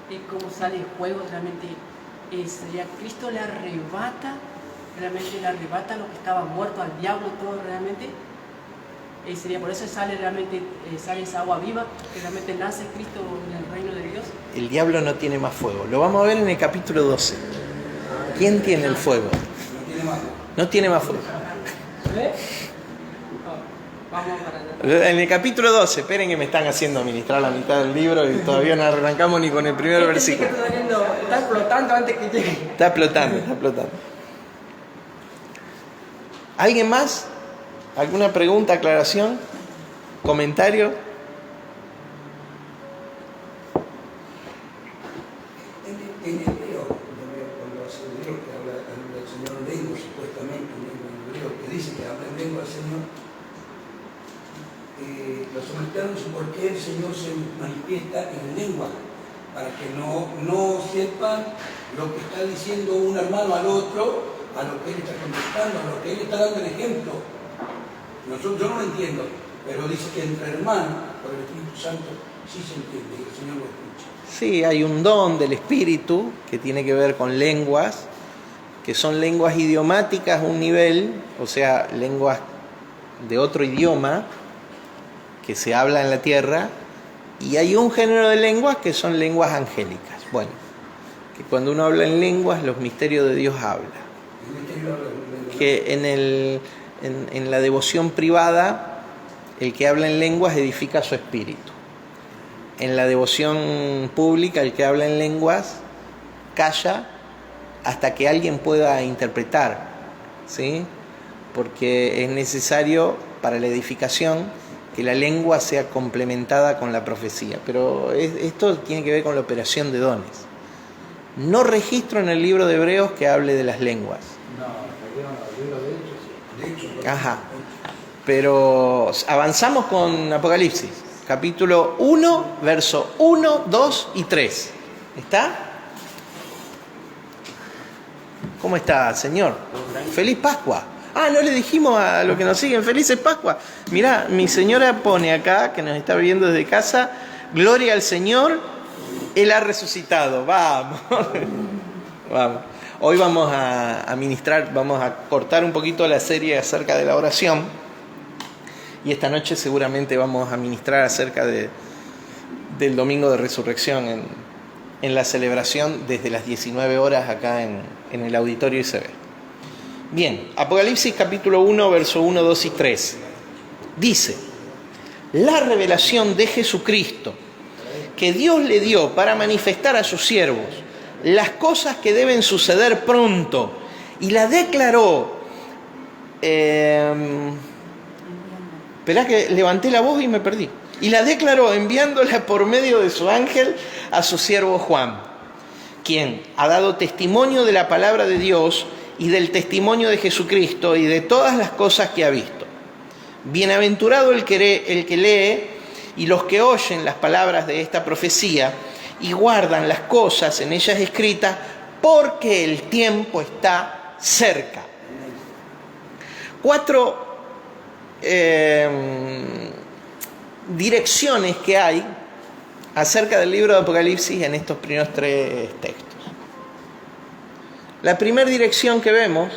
Y cómo sale el juego realmente, sería Cristo le arrebata lo que estaba muerto al diablo todo realmente. Sería por eso sale esa agua viva, que realmente nace Cristo en el reino de Dios. El diablo no tiene más fuego. Lo vamos a ver en el capítulo 12. ¿Quién tiene el fuego? No tiene más fuego. Vamos para allá. En el capítulo 12, esperen que me están haciendo ministrar la mitad del libro y todavía no arrancamos ni con el primer versículo. Está explotando antes que llegue. Está explotando. ¿Alguien más? ¿Alguna pregunta, aclaración, comentario? En hebreo, cuando hace hebreo que habla del Señor en lengua, supuestamente en hebreo, que dice que habla en lengua el Señor, los samaritanos dicen por qué el Señor se manifiesta en lengua, para que no sepan lo que está diciendo un hermano al otro, a lo que él está contestando, a lo que él está dando el ejemplo. Yo no lo entiendo, pero dice que entre hermanos, por el Espíritu Santo, sí se entiende y el Señor lo escucha. Sí, hay un don del Espíritu que tiene que ver con lenguas, que son lenguas idiomáticas, un nivel, o sea, lenguas de otro idioma que se habla en la tierra, y hay un género de lenguas que son lenguas angélicas. Bueno, que cuando uno habla en lenguas, los misterios de Dios habla. Que en la devoción privada, el que habla en lenguas edifica su espíritu. En la devoción pública, el que habla en lenguas calla hasta que alguien pueda interpretar, ¿sí? Porque es necesario para la edificación que la lengua sea complementada con la profecía. Pero esto tiene que ver con la operación de dones. No registro en el libro de Hebreos que hable de las lenguas. Ajá. Pero avanzamos con Apocalipsis, capítulo 1, verso 1, 2 y 3. ¿Está? ¿Cómo está, Señor? ¡Feliz Pascua! No le dijimos a los que nos siguen, ¡Felices Pascua! Mirá, mi señora pone acá, que nos está viendo desde casa, gloria al Señor, Él ha resucitado. Vamos. Vamos. Hoy vamos a ministrar, vamos a cortar un poquito la serie acerca de la oración. Y esta noche seguramente vamos a ministrar acerca del Domingo de Resurrección en la celebración desde las 19 horas acá en el auditorio ICB. Bien, Apocalipsis capítulo 1, verso 1, 2 y 3. Dice: la revelación de Jesucristo que Dios le dio para manifestar a sus siervos las cosas que deben suceder pronto, y la declaró. Esperá que levanté la voz y me perdí. Y la declaró enviándola por medio de su ángel a su siervo Juan, quien ha dado testimonio de la palabra de Dios y del testimonio de Jesucristo y de todas las cosas que ha visto. Bienaventurado el que lee y los que oyen las palabras de esta profecía y guardan las cosas en ellas escritas, porque el tiempo está cerca. 4 direcciones que hay acerca del libro de Apocalipsis en estos primeros 3 textos. La primera dirección que vemos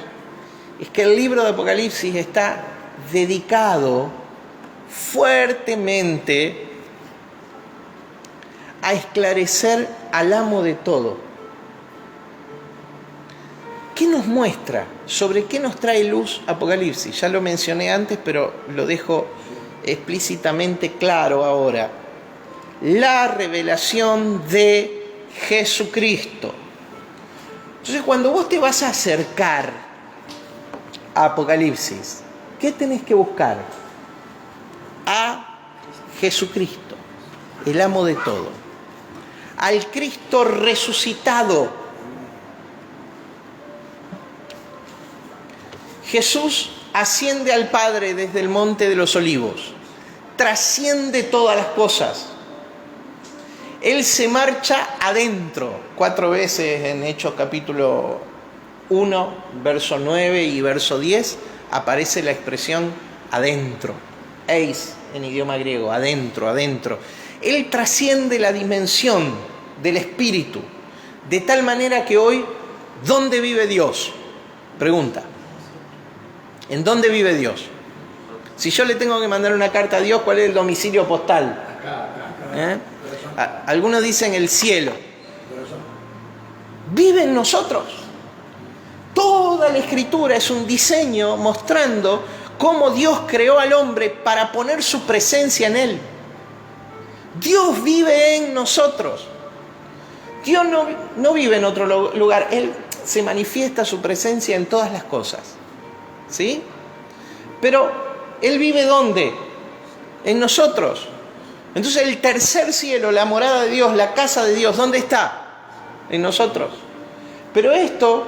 es que el libro de Apocalipsis está dedicado fuertemente a esclarecer al amo de todo. ¿Qué nos muestra? ¿Sobre qué nos trae luz Apocalipsis? Ya lo mencioné antes, pero lo dejo explícitamente claro ahora. La revelación de Jesucristo. Entonces, cuando vos te vas a acercar a Apocalipsis, ¿qué tenés que buscar? A Jesucristo, el amo de todo. Al Cristo resucitado. Jesús asciende al Padre desde el Monte de los Olivos, trasciende todas las cosas. Él se marcha adentro, 4 veces en Hechos capítulo 1, verso 9 y verso 10, aparece la expresión adentro, eis en idioma griego, adentro, adentro. Él trasciende la dimensión del Espíritu, de tal manera que hoy, ¿dónde vive Dios? Pregunta. ¿En dónde vive Dios? Si yo le tengo que mandar una carta a Dios, ¿cuál es el domicilio postal? Algunos dicen el cielo. Vive en nosotros. Toda la Escritura es un diseño mostrando cómo Dios creó al hombre para poner su presencia en él. Dios vive en nosotros. Dios no vive en otro lugar. Él se manifiesta su presencia en todas las cosas. ¿Sí? Pero Él vive ¿dónde? En nosotros. Entonces el tercer cielo, la morada de Dios, la casa de Dios, ¿dónde está? En nosotros. Pero esto,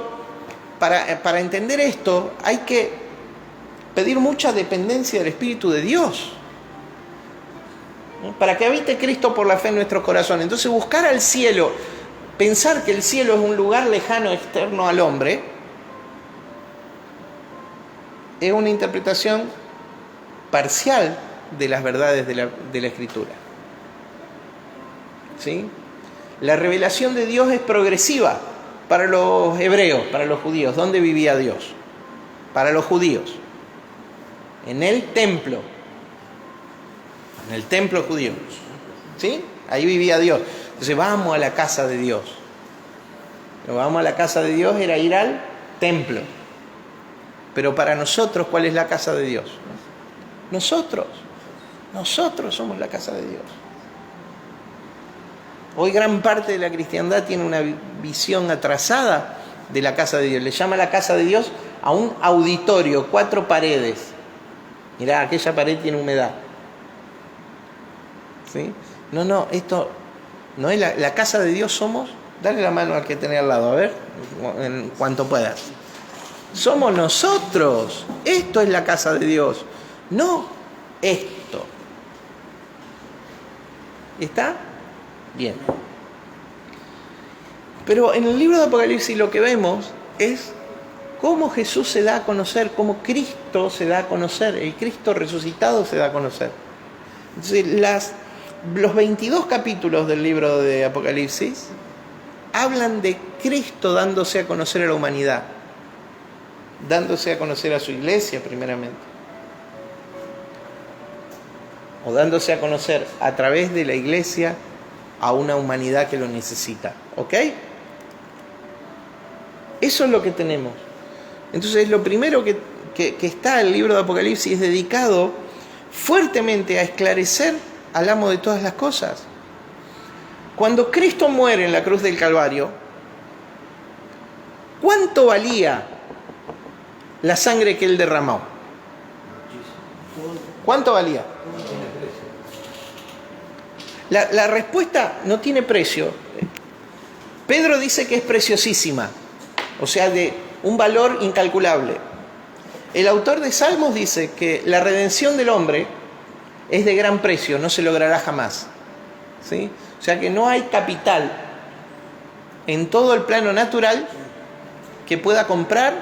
para entender esto, hay que pedir mucha dependencia del Espíritu de Dios, ¿no? Para que habite Cristo por la fe en nuestros corazones. Entonces buscar al cielo, pensar que el cielo es un lugar lejano, externo al hombre, es una interpretación parcial de las verdades de la Escritura. ¿Sí? La revelación de Dios es progresiva para los hebreos, para los judíos. ¿Dónde vivía Dios? Para los judíos. En el templo. En el templo judío. ¿Sí? Ahí vivía Dios. Entonces vamos a la casa de Dios. Pero vamos a la casa de Dios era ir al templo. Pero para nosotros, ¿cuál es la casa de Dios? Nosotros somos la casa de Dios. Hoy gran parte de la cristiandad tiene una visión atrasada de la casa de Dios. Le llama la casa de Dios a un auditorio, 4 paredes. Mirá, aquella pared tiene humedad. ¿Sí? No, esto no es la casa de Dios somos. Dale la mano al que tenés al lado, a ver, en cuanto puedas. Somos nosotros. Esto es la casa de Dios. No esto. ¿Está? Bien. Pero en el libro de Apocalipsis lo que vemos es cómo Jesús se da a conocer, cómo Cristo se da a conocer, el Cristo resucitado se da a conocer. Entonces, los 22 capítulos del libro de Apocalipsis hablan de Cristo dándose a conocer a la humanidad, dándose a conocer a su iglesia primeramente, o dándose a conocer a través de la iglesia a una humanidad que lo necesita. ¿Ok? Eso es lo que tenemos. Entonces, lo primero que está el libro de Apocalipsis es dedicado fuertemente a esclarecer al amo de todas las cosas. Cuando Cristo muere en la cruz del Calvario, ¿cuánto valía la sangre que Él derramó? ¿Cuánto valía? La respuesta no tiene precio. Pedro dice que es preciosísima, o sea, de un valor incalculable. El autor de Salmos dice que la redención del hombre es de gran precio, no se logrará jamás. ¿Sí? O sea que no hay capital en todo el plano natural que pueda comprar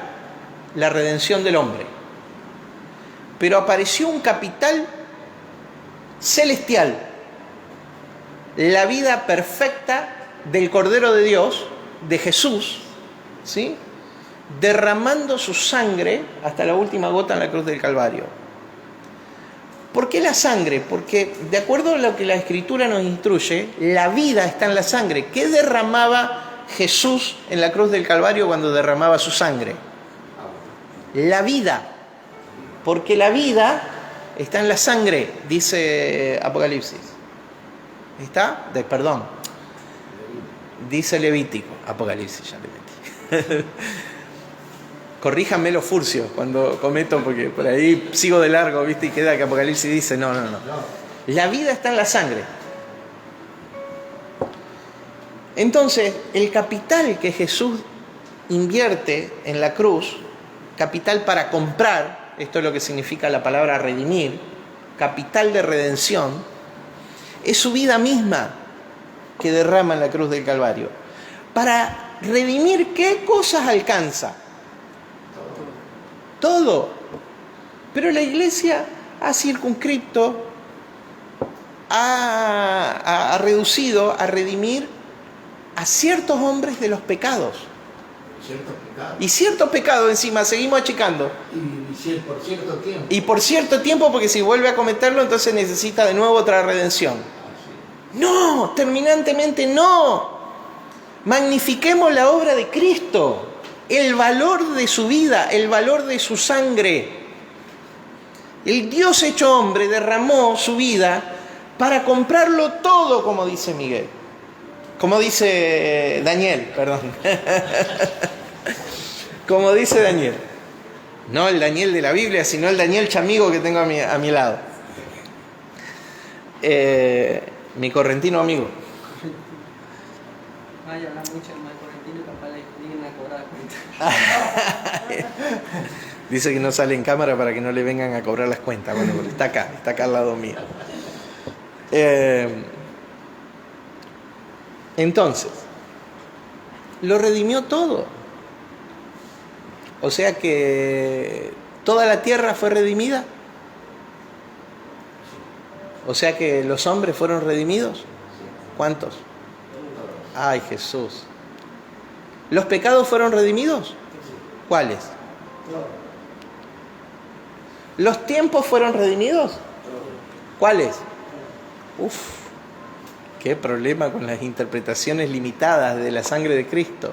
la redención del hombre. Pero apareció un capital celestial, la vida perfecta del Cordero de Dios, de Jesús, ¿sí?, derramando su sangre hasta la última gota en la cruz del Calvario. ¿Por qué la sangre? Porque de acuerdo a lo que la Escritura nos instruye, la vida está en la sangre. ¿Qué derramaba Jesús en la cruz del Calvario cuando derramaba su sangre? La vida. Porque la vida está en la sangre, dice Apocalipsis. ¿Está? Perdón. Dice Levítico. Apocalipsis, ya le metí. Corríjanme los furcios cuando cometo, porque por ahí sigo de largo, ¿viste? Y queda que Apocalipsis dice, no. La vida está en la sangre. Entonces, el capital que Jesús invierte en la cruz, capital para comprar, esto es lo que significa la palabra redimir, capital de redención, es su vida misma que derrama en la cruz del Calvario. Para redimir, ¿qué cosas alcanza? Todo. Pero la iglesia ha circunscripto, ha reducido a redimir a ciertos hombres de los pecados. Ciertos pecados. Y ciertos pecados encima, seguimos achicando. Y por cierto tiempo. Y por cierto tiempo, porque si vuelve a cometerlo, entonces necesita de nuevo otra redención. No, terminantemente no. Magnifiquemos la obra de Cristo. El valor de su vida, el valor de su sangre. El Dios hecho hombre derramó su vida para comprarlo todo, como dice Miguel. Como dice Daniel, perdón. Como dice Daniel. No el Daniel de la Biblia, sino el Daniel chamigo que tengo a mi lado. Mi correntino amigo. Vaya, habla mucho más correntino, capaz le vienen a cobrar cuenta. Dice que no sale en cámara para que no le vengan a cobrar las cuentas. Bueno, pero está acá al lado mío. Entonces, lo redimió todo. O sea que toda la tierra fue redimida. O sea que los hombres fueron redimidos. ¿Cuántos? Ay, Jesús. ¿Los pecados fueron redimidos? ¿Cuáles? ¿Los tiempos fueron redimidos? ¿Cuáles? Uf, qué problema con las interpretaciones limitadas de la sangre de Cristo,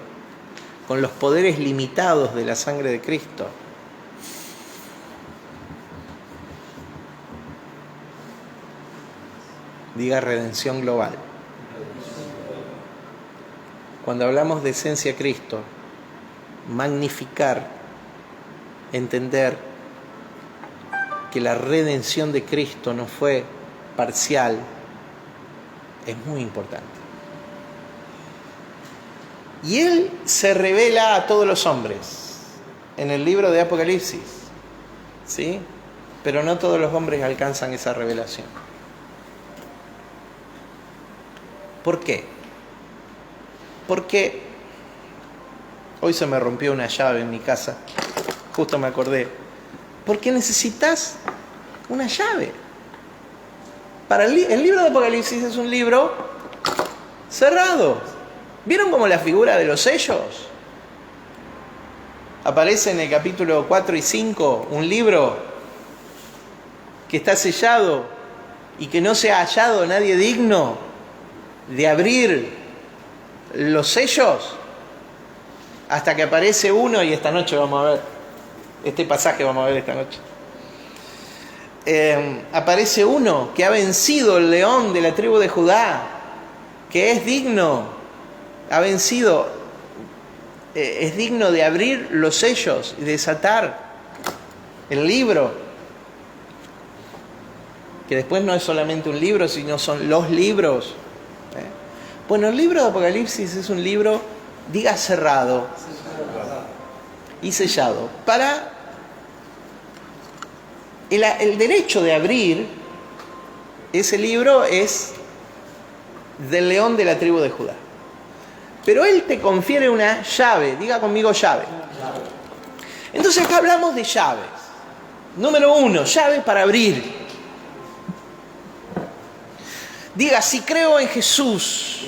con los poderes limitados de la sangre de Cristo. Diga redención global. Cuando hablamos de esencia Cristo, magnificar, entender que la redención de Cristo no fue parcial, es muy importante. Y Él se revela a todos los hombres en el libro de Apocalipsis, ¿sí? Pero no todos los hombres alcanzan esa revelación. ¿Por qué? Porque hoy se me rompió una llave en mi casa, justo me acordé. Porque necesitas una llave. El libro de Apocalipsis es un libro cerrado. ¿Vieron cómo la figura de los sellos aparece en el capítulo 4 y 5? Un libro que está sellado y que no se ha hallado nadie digno de abrir los sellos, hasta que aparece uno, y esta noche vamos a ver, este pasaje vamos a ver esta noche. Aparece uno que ha vencido el león de la tribu de Judá, que es digno, ha vencido, es digno de abrir los sellos y desatar el libro, que después no es solamente un libro, sino son los libros. Bueno, el libro de Apocalipsis es un libro, diga cerrado y sellado, para el derecho de abrir ese libro es del león de la tribu de Judá. Pero él te confiere una llave, diga conmigo llave. Entonces acá hablamos de llaves. Número 1, llaves para abrir. Diga, si creo en Jesús.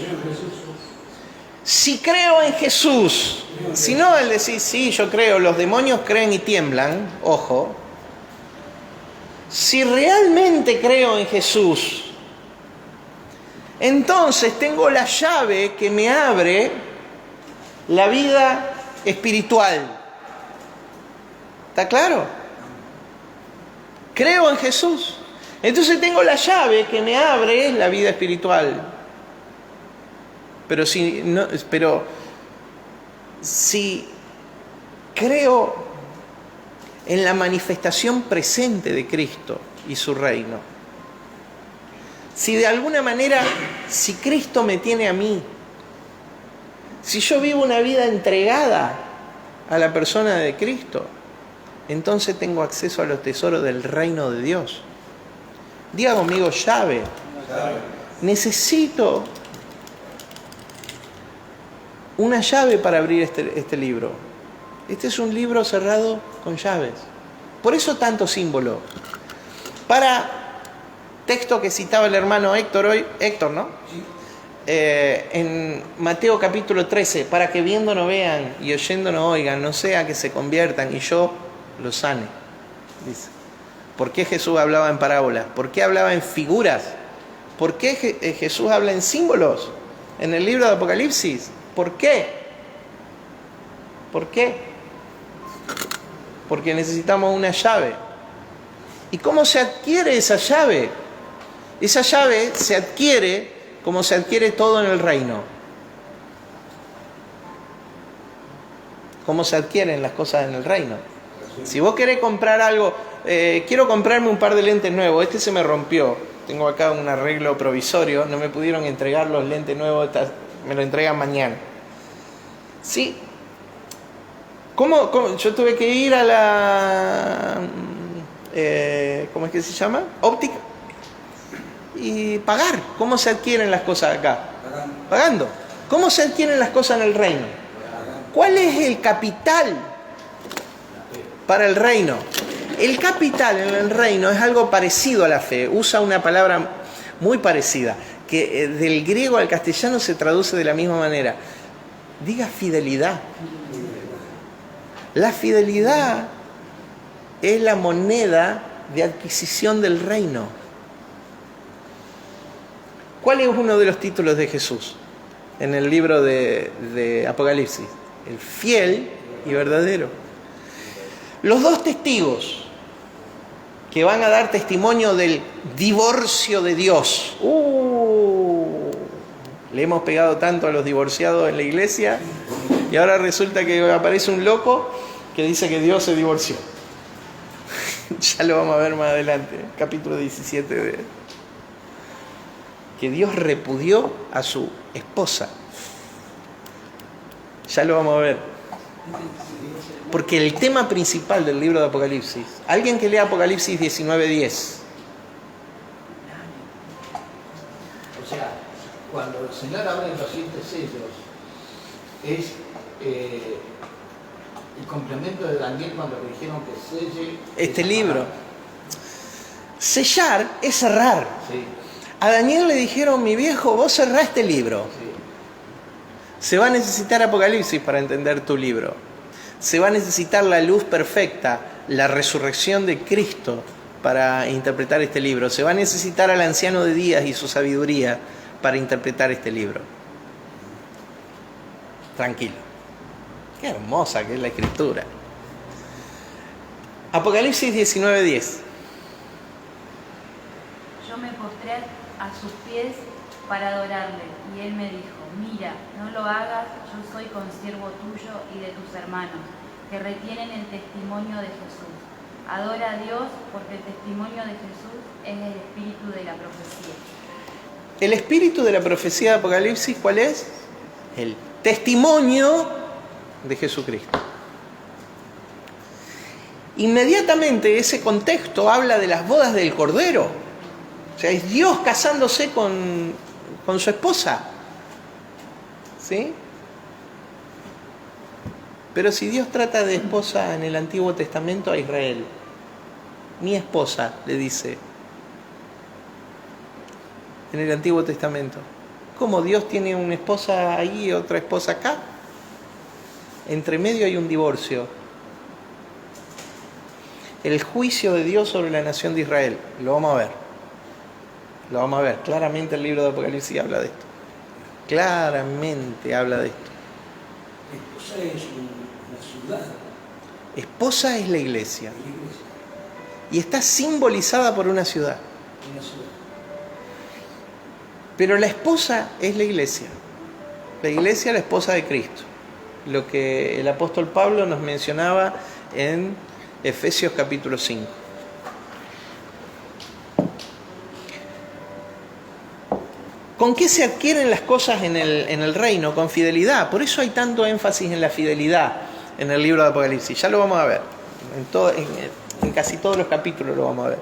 Si creo en Jesús. Si no, él decir, sí, yo creo, los demonios creen y tiemblan, ojo. Si realmente creo en Jesús, entonces tengo la llave que me abre la vida espiritual. ¿Está claro? Creo en Jesús. Entonces tengo la llave que me abre la vida espiritual. Pero si creo en la manifestación presente de Cristo y su reino, si de alguna manera, si Cristo me tiene a mí, si yo vivo una vida entregada a la persona de Cristo, entonces tengo acceso a los tesoros del reino de Dios. Diga conmigo, llave. Necesito una llave para abrir este libro. Este es un libro cerrado con llaves. Por eso tanto símbolo. Para texto que citaba el hermano Héctor hoy, Héctor, ¿no? Sí. En Mateo capítulo 13, para que viendo no vean y oyendo no oigan, no sea que se conviertan y yo los sane. Dice. ¿Por qué Jesús hablaba en parábolas? ¿Por qué hablaba en figuras? ¿Por qué Jesús habla en símbolos en el libro de Apocalipsis? ¿Por qué? ¿Por qué? Porque necesitamos una llave. ¿Y cómo se adquiere esa llave? Esa llave se adquiere como se adquiere todo en el reino. ¿Cómo se adquieren las cosas en el reino? Si vos querés comprar algo, quiero comprarme un par de lentes nuevos, este se me rompió, tengo acá un arreglo provisorio, no me pudieron entregar los lentes nuevos, me lo entregan mañana. ¿Sí? ¿Cómo? Yo tuve que ir a la... ¿cómo es que se llama? Óptica. Y pagar. ¿Cómo se adquieren las cosas acá? Pagando. ¿Cómo se adquieren las cosas en el reino? ¿Cuál es el capital para el reino? El capital en el reino es algo parecido a la fe. Usa una palabra muy parecida, que del griego al castellano se traduce de la misma manera. Diga fidelidad. La fidelidad es la moneda de adquisición del reino. ¿Cuál es uno de los títulos de Jesús en el libro de Apocalipsis? El fiel y verdadero. Los dos testigos que van a dar testimonio del divorcio de Dios. Le hemos pegado tanto a los divorciados en la iglesia y ahora resulta que aparece un loco que dice que Dios se divorció. Ya lo vamos a ver más adelante, capítulo 17 que Dios repudió a su esposa. Ya lo vamos a ver. Porque el tema principal del libro de Apocalipsis, alguien que lea Apocalipsis 19:10. O sea, cuando el Señor abre los 7 sellos, es el complemento de Daniel cuando le dijeron que selle este libro. Sellar es cerrar. Sí. A Daniel le dijeron, mi viejo, vos cerrá este libro. Sí. Se va a necesitar Apocalipsis para entender tu libro. Se va a necesitar la luz perfecta, la resurrección de Cristo para interpretar este libro. Se va a necesitar al anciano de días y su sabiduría para interpretar este libro. Tranquilo. Qué hermosa que es la Escritura. Apocalipsis 19:10. Yo me postré a sus pies para adorarle, y él me dijo: mira, no lo hagas, yo soy consiervo tuyo y de tus hermanos, que retienen el testimonio de Jesús. Adora a Dios, porque el testimonio de Jesús es el espíritu de la profecía. El espíritu de la profecía de Apocalipsis, ¿cuál es? El testimonio de Jesucristo. Inmediatamente ese contexto habla de las bodas del Cordero. O sea, es Dios casándose con su esposa. ¿Sí? Pero si Dios trata de esposa en el Antiguo Testamento a Israel, mi esposa, le dice en el Antiguo Testamento. ¿Cómo Dios tiene una esposa ahí y otra esposa acá? Entre medio hay un divorcio. El juicio de Dios sobre la nación de Israel. Lo vamos a ver. Lo vamos a ver. Claramente el libro de Apocalipsis habla de esto. Claramente habla de esto. Esposa es una ciudad. Esposa es la iglesia. La iglesia. Y está simbolizada por una ciudad. Una ciudad. Pero la esposa es la iglesia. La iglesia es la esposa de Cristo. Lo que el apóstol Pablo nos mencionaba en Efesios capítulo 5. ¿Con qué se adquieren las cosas en el reino? Con fidelidad. Por eso hay tanto énfasis en la fidelidad en el libro de Apocalipsis. Ya lo vamos a ver. En casi todos los capítulos lo vamos a ver.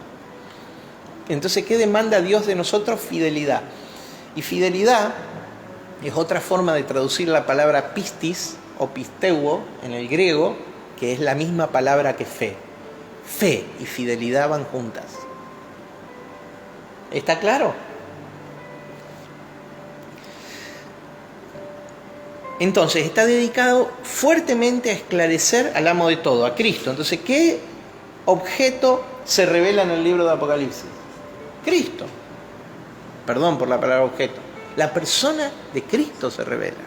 Entonces, ¿qué demanda Dios de nosotros? Fidelidad. Y fidelidad es otra forma de traducir la palabra pistis o pisteuo en el griego, que es la misma palabra que fe. Fe y fidelidad van juntas. ¿Está claro? Entonces, está dedicado fuertemente a esclarecer al amo de todo, a Cristo. Entonces, ¿qué objeto se revela en el libro de Apocalipsis? Cristo. Perdón por la palabra objeto. La persona de Cristo se revela.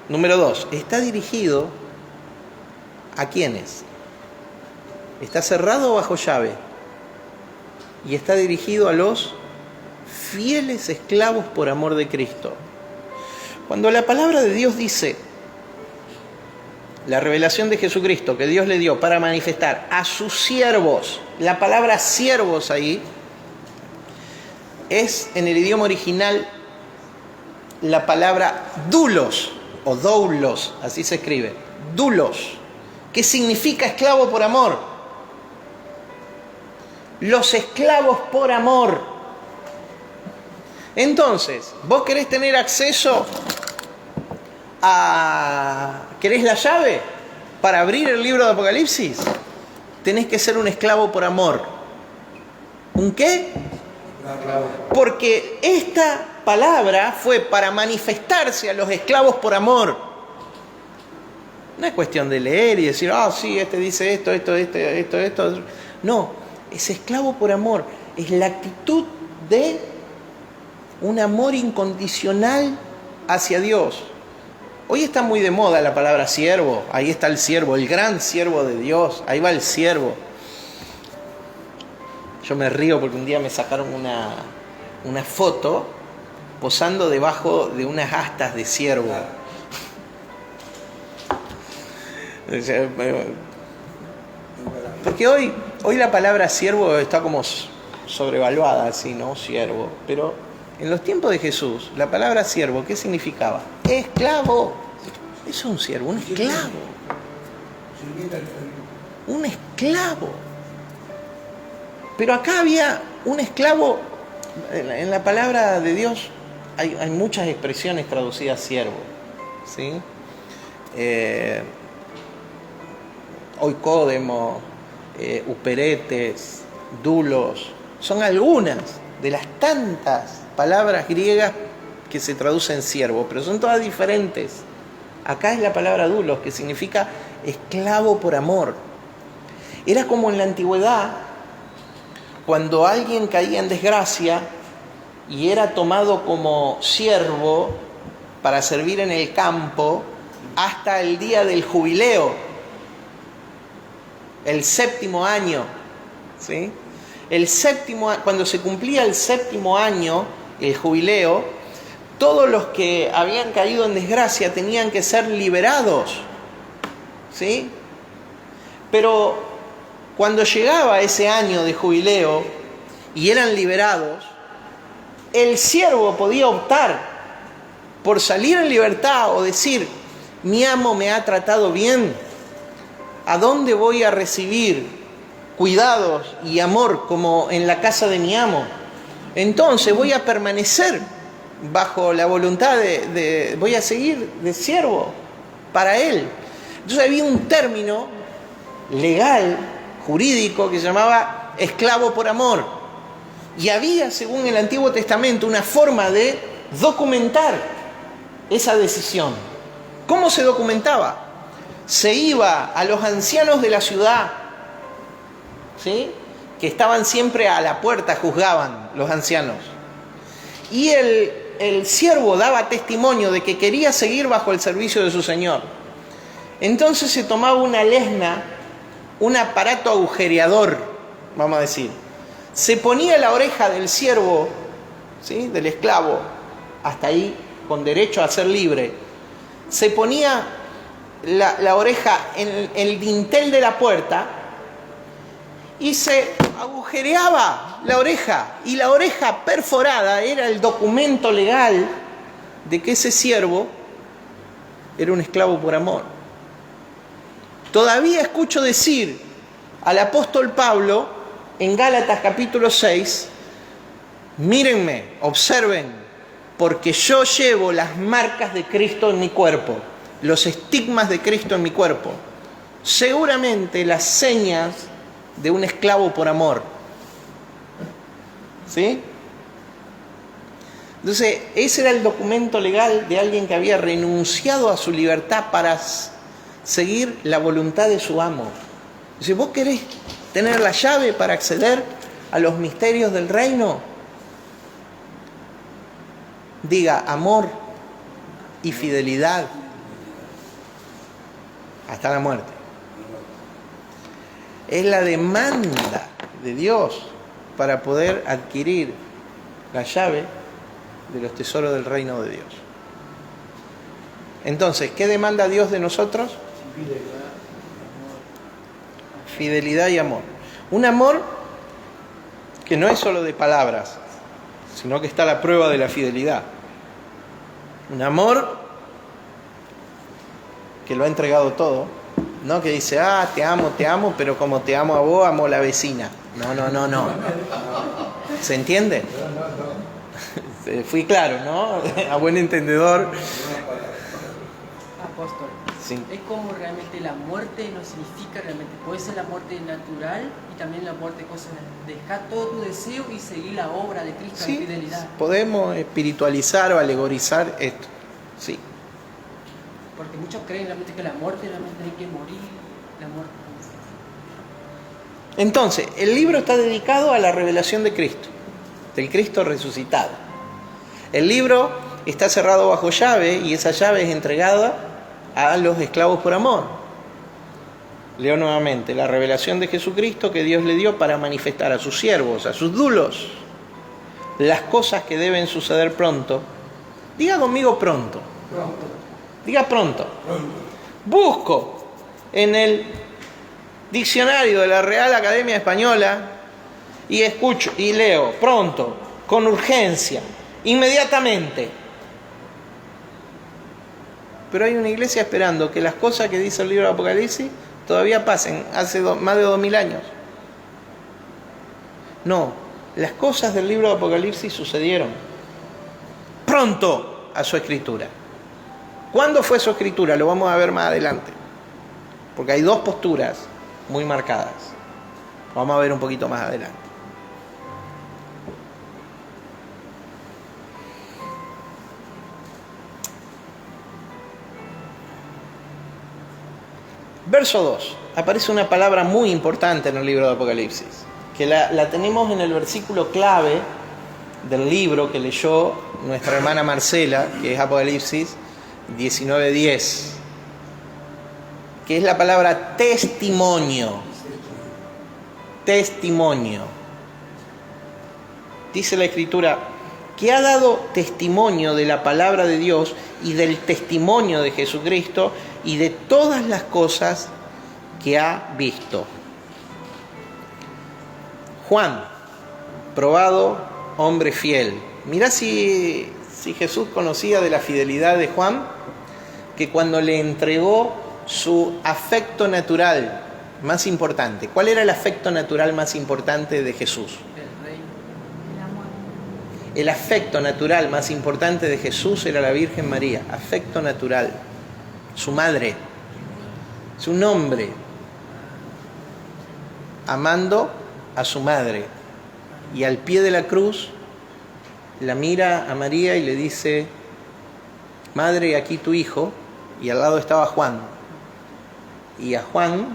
Número 2. Está dirigido ¿a quiénes? Está cerrado bajo llave. Y está dirigido a los fieles esclavos por amor de Cristo. Cuando la palabra de Dios dice la revelación de Jesucristo que Dios le dio para manifestar a sus siervos, la palabra siervos ahí es en el idioma original la palabra doulos o doulos, así se escribe, doulos, que significa esclavo por amor. Los esclavos por amor. Entonces, vos querés tener acceso a... ¿Querés la llave para abrir el libro de Apocalipsis? Tenés que ser un esclavo por amor. ¿Un qué? Porque esta palabra fue para manifestarse a los esclavos por amor. No es cuestión de leer y decir, sí, este dice esto. No, es esclavo por amor. Es la actitud de un amor incondicional hacia Dios. Hoy está muy de moda la palabra siervo. Ahí está el siervo, el gran siervo de Dios. Ahí va el siervo. Yo me río porque un día me sacaron una foto posando debajo de unas astas de ciervo. Porque hoy la palabra siervo está como sobrevaluada, así, ¿no? Siervo. Pero en los tiempos de Jesús, la palabra siervo, ¿qué significaba? Esclavo. Eso es un siervo, un esclavo. Un esclavo. Pero acá había un esclavo. En la palabra de Dios hay muchas expresiones traducidas siervo, ¿sí? Oikódemo, uperetes, dulos, son algunas de las tantas palabras griegas que se traduce en siervo, pero son todas diferentes. Acá es la palabra doulos, que significa esclavo por amor. Era como en la antigüedad, cuando alguien caía en desgracia y era tomado como siervo para servir en el campo hasta el día del jubileo, el 7º año, ¿sí? Cuando se cumplía el 7º año, el jubileo, todos los que habían caído en desgracia tenían que ser liberados, ¿sí? Pero cuando llegaba ese año de jubileo y eran liberados, el siervo podía optar por salir en libertad o decir: mi amo me ha tratado bien, ¿a dónde voy a recibir cuidados y amor como en la casa de mi amo? Entonces voy a permanecer bajo la voluntad voy a seguir de siervo para él. Entonces había un término legal, jurídico, que se llamaba esclavo por amor. Y había, según el Antiguo Testamento, una forma de documentar esa decisión. ¿Cómo se documentaba? Se iba a los ancianos de la ciudad, ¿sí?, que estaban siempre a la puerta, juzgaban los ancianos. Y el siervo daba testimonio de que quería seguir bajo el servicio de su señor. Entonces se tomaba una lesna, un aparato agujereador, vamos a decir. Se ponía la oreja del siervo, ¿sí?, del esclavo, hasta ahí, con derecho a ser libre. Se ponía la oreja en el dintel de la puerta y se agujereaba la oreja. Y la oreja perforada era el documento legal de que ese siervo era un esclavo por amor. Todavía escucho decir al apóstol Pablo en Gálatas capítulo 6: mírenme, observen, porque yo llevo las marcas de Cristo en mi cuerpo, los estigmas de Cristo en mi cuerpo, seguramente las señas de un esclavo por amor. ¿Sí? Entonces, ese era el documento legal de alguien que había renunciado a su libertad para seguir la voluntad de su amo. Dice: ¿vos querés tener la llave para acceder a los misterios del reino? Diga amor y fidelidad hasta la muerte. Es la demanda de Dios para poder adquirir la llave de los tesoros del reino de Dios. Entonces, ¿qué demanda Dios de nosotros? Fidelidad y amor. Un amor que no es solo de palabras, sino que está a la prueba de la fidelidad. Un amor que lo ha entregado todo, no que dice: te amo, pero como te amo a vos, amo a la vecina. No. ¿Se entiende? Fui claro, ¿no? A buen entendedor. Apóstol, Sí. es como realmente la muerte no significa realmente, puede ser la muerte natural y también la muerte cosa de dejar todo tu deseo y seguir la obra de Cristo, Sí, en fidelidad. podemos espiritualizar o alegorizar esto. Sí. Porque muchos creen realmente que la muerte realmente hay que morir, la muerte. Entonces, el libro está dedicado a la revelación de Cristo, del Cristo resucitado. El libro está cerrado bajo llave y esa llave es entregada a los esclavos por amor. Leo nuevamente: la revelación de Jesucristo que Dios le dio para manifestar a sus siervos, a sus doulos, las cosas que deben suceder pronto. Diga conmigo pronto. Diga pronto. Busco en el diccionario de la Real Academia Española y escucho y leo: pronto, con urgencia, inmediatamente. Pero hay una iglesia esperando que las cosas que dice el libro de Apocalipsis todavía pasen hace más de 2000 años. No, las cosas del libro de Apocalipsis sucedieron pronto a su escritura. ¿Cuándo fue su escritura? Lo vamos a ver más adelante, porque hay dos posturas muy marcadas. Vamos a ver un poquito más adelante. Verso 2. Aparece una palabra muy importante en el libro de Apocalipsis, que la tenemos en el versículo clave del libro que leyó nuestra hermana Marcela, que es Apocalipsis 19:10, que es la palabra testimonio. Testimonio. Dice la Escritura que ha dado testimonio de la palabra de Dios y del testimonio de Jesucristo y de todas las cosas que ha visto. Juan, probado hombre fiel. Mirá si Jesús conocía de la fidelidad de Juan, que cuando le entregó su afecto natural más importante. ¿Cuál era el afecto natural más importante de Jesús? El afecto natural más importante de Jesús era la Virgen María. Afecto natural. Su madre. Su nombre. Amando a su madre. Y al pie de la cruz la mira a María y le dice: Madre, aquí tu hijo. Y al lado estaba Juan. Y a Juan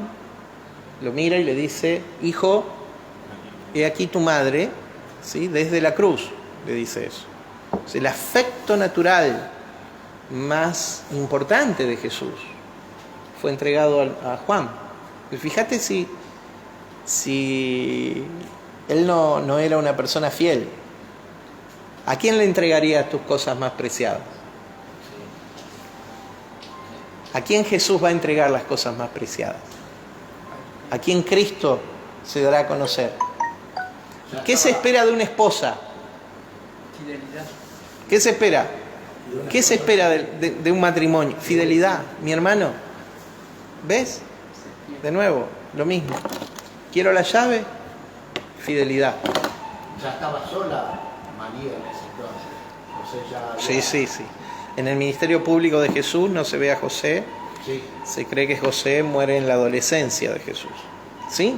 lo mira y le dice: Hijo, he aquí tu madre. ¿Sí? Desde la cruz le dice eso. Es el afecto natural más importante de Jesús. Fue entregado a Juan. Pero fíjate si él no era una persona fiel. ¿A quién le entregarías tus cosas más preciadas? ¿A quién Jesús va a entregar las cosas más preciadas? ¿A quién Cristo se dará a conocer? ¿Qué se espera de una esposa? Fidelidad. ¿Qué se espera? ¿Qué se espera de un matrimonio? Fidelidad, mi hermano. ¿Ves? De nuevo, lo mismo. ¿Quiero la llave? Fidelidad. Ya estaba sola María en ese entonces. José ya había... Sí. En el ministerio público de Jesús no se ve a José. Sí. Se cree que José muere en la adolescencia de Jesús. ¿Sí?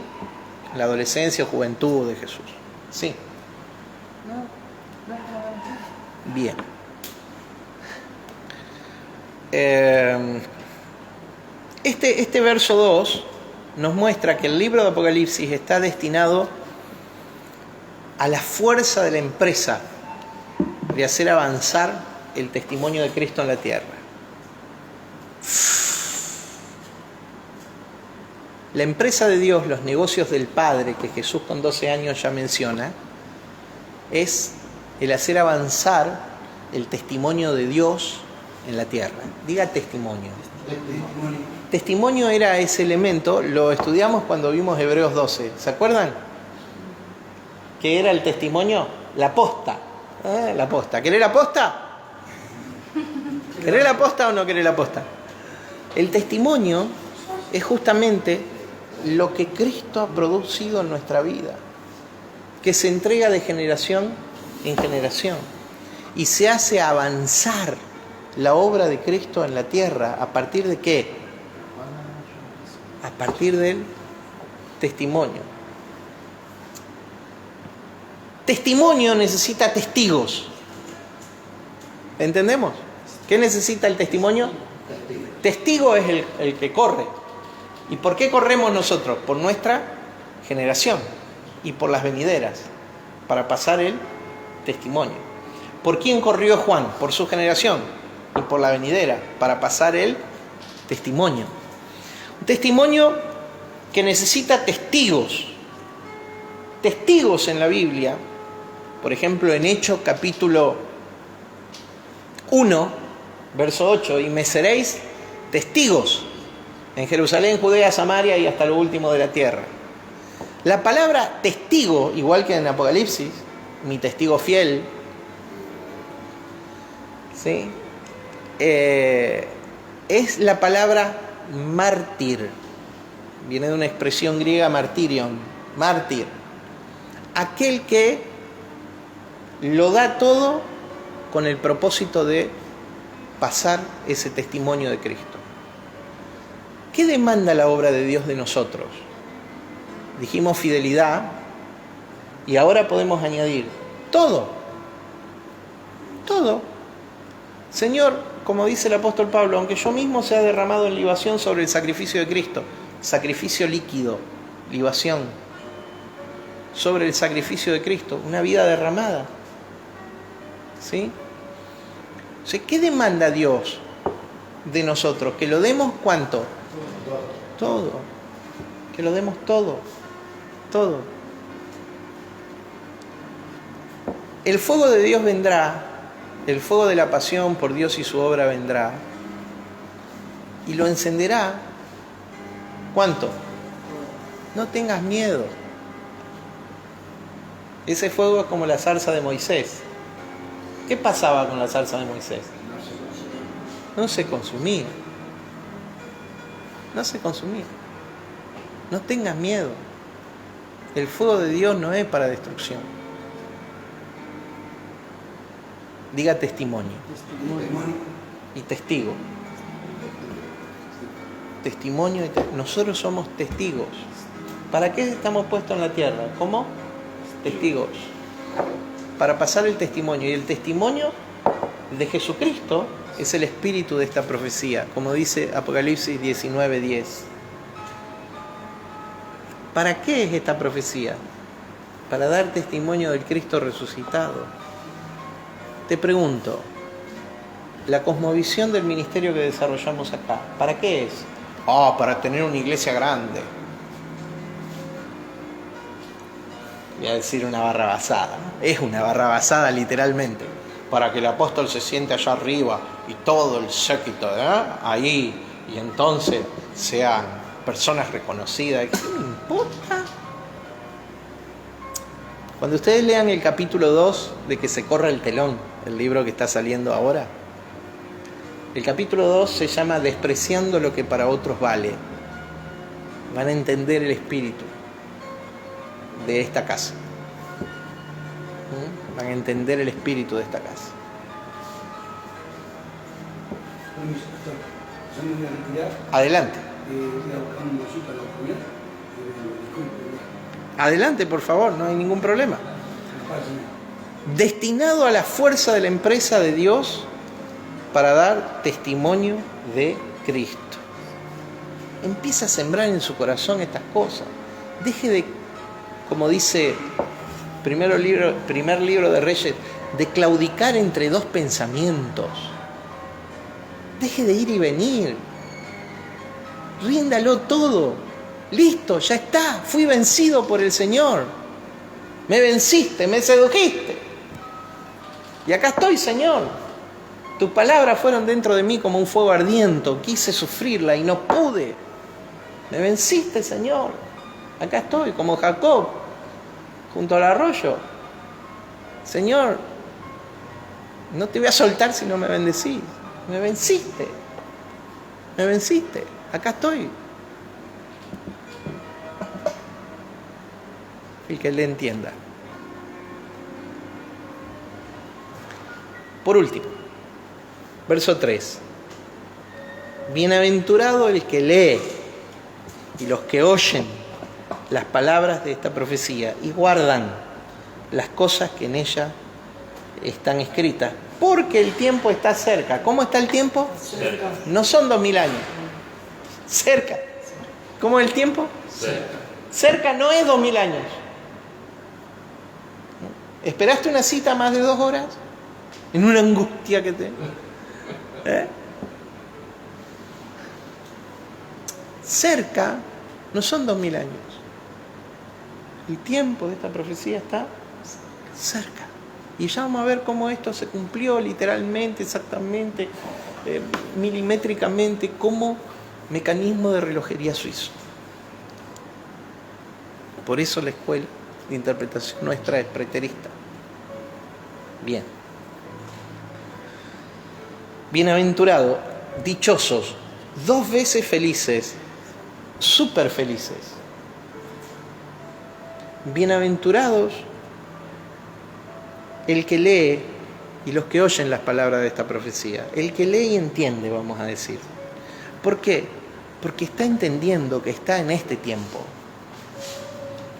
La adolescencia o juventud de Jesús. Sí. Bien. Este verso 2 nos muestra que el libro de Apocalipsis está destinado a la fuerza de la empresa de hacer avanzar el testimonio de Cristo en la tierra. La empresa de Dios, los negocios del Padre, que Jesús con 12 años ya menciona, es el hacer avanzar el testimonio de Dios en la tierra. Diga testimonio. Testimonio era ese elemento, lo estudiamos cuando vimos Hebreos 12. ¿Se acuerdan? ¿Qué era el testimonio? La posta. La posta. ¿Querés la posta? ¿Querés la posta o no querés la posta? El testimonio es justamente lo que Cristo ha producido en nuestra vida, que se entrega de generación en generación y se hace avanzar la obra de Cristo en la tierra. ¿A partir de qué? A partir del testimonio. Testimonio necesita testigos. ¿Entendemos? ¿Qué necesita el testimonio? Testigo es el que corre. ¿Y por qué corremos nosotros? Por nuestra generación y por las venideras, para pasar el testimonio. ¿Por quién corrió Juan? Por su generación y por la venidera, para pasar el testimonio. Un testimonio que necesita testigos. Testigos en la Biblia, por ejemplo en Hechos capítulo 1, verso 8, y me seréis testigos en Jerusalén, Judea, Samaria y hasta lo último de la tierra. La palabra testigo, igual que en Apocalipsis, mi testigo fiel, ¿sí? Es la palabra mártir. Viene de una expresión griega martirion, mártir. Aquel que lo da todo con el propósito de pasar ese testimonio de Cristo. ¿Qué demanda la obra de Dios de nosotros? Dijimos fidelidad y ahora podemos añadir todo. Todo. Señor, como dice el apóstol Pablo, aunque yo mismo sea derramado en libación sobre el sacrificio de Cristo, sacrificio líquido, libación, sobre el sacrificio de Cristo, una vida derramada. ¿Sí? O sea, ¿qué demanda Dios de nosotros? Que lo demos ¿cuánto? Todo. Que lo demos todo. Todo. El fuego de Dios vendrá, el fuego de la pasión por Dios y su obra vendrá, y lo encenderá. ¿Cuánto? No tengas miedo. Ese fuego es como la zarza de Moisés. ¿Qué pasaba con la zarza de Moisés? No se consumía. No se consumía. No tengas miedo. El fuego de Dios no es para destrucción. Diga testimonio. Y testigo. Testimonio y nosotros somos testigos. ¿Para qué estamos puestos en la tierra? ¿Cómo? Testigos. Para pasar el testimonio. Y el testimonio de Jesucristo es el espíritu de esta profecía, como dice Apocalipsis 19:10. ¿Para qué es esta profecía? Para dar testimonio del Cristo resucitado. Te pregunto, la cosmovisión del ministerio que desarrollamos acá, ¿para qué es? Para tener una iglesia grande. Voy a decir una barrabasada. Es una barrabasada literalmente. Para que el apóstol se siente allá arriba y todo el séquito ahí, y entonces sean personas reconocidas. ¿Qué me importa? Cuando ustedes lean el capítulo 2 de Que se corra el telón, el libro que está saliendo ahora, el capítulo 2 se llama Despreciando lo que para otros vale. Van a entender el espíritu de esta casa. Van a entender el espíritu de esta casa. Adelante. Adelante, por favor, no hay ningún problema. Destinado a la fuerza de la empresa de Dios para dar testimonio de Cristo. Empieza a sembrar en su corazón estas cosas. Deje de, como dice primer libro de Reyes, de claudicar entre dos pensamientos. Deje de ir y venir. Ríndalo todo. Listo, ya está. Fui vencido por el Señor. Me venciste, me sedujiste. Y acá estoy, Señor. Tus palabras fueron dentro de mí como un fuego ardiente. Quise sufrirla y no pude. Me venciste, Señor. Acá estoy, como Jacob, junto al arroyo. Señor, no te voy a soltar si no me bendecís. Me venciste. Me venciste. Acá estoy. El que le entienda. Por último, verso 3. Bienaventurado el que lee y los que oyen las palabras de esta profecía y guardan las cosas que en ella están escritas, porque el tiempo está cerca. ¿Cómo está el tiempo? Cerca. No son 2000 años. Cerca. ¿Cómo es el tiempo? Cerca. Cerca no es 2000 años. ¿Esperaste una cita más de 2 horas? En una angustia que te... Cerca no son 2000 años. El tiempo de esta profecía está cerca. Y ya vamos a ver cómo esto se cumplió literalmente, exactamente, milimétricamente, como mecanismo de relojería suizo. Por eso la escuela de interpretación nuestra es preterista. Bien. Bienaventurado, dichosos, 2 veces felices, súper felices. Bienaventurados el que lee y los que oyen las palabras de esta profecía. El que lee y entiende, vamos a decir. ¿Por qué? Porque está entendiendo que está en este tiempo,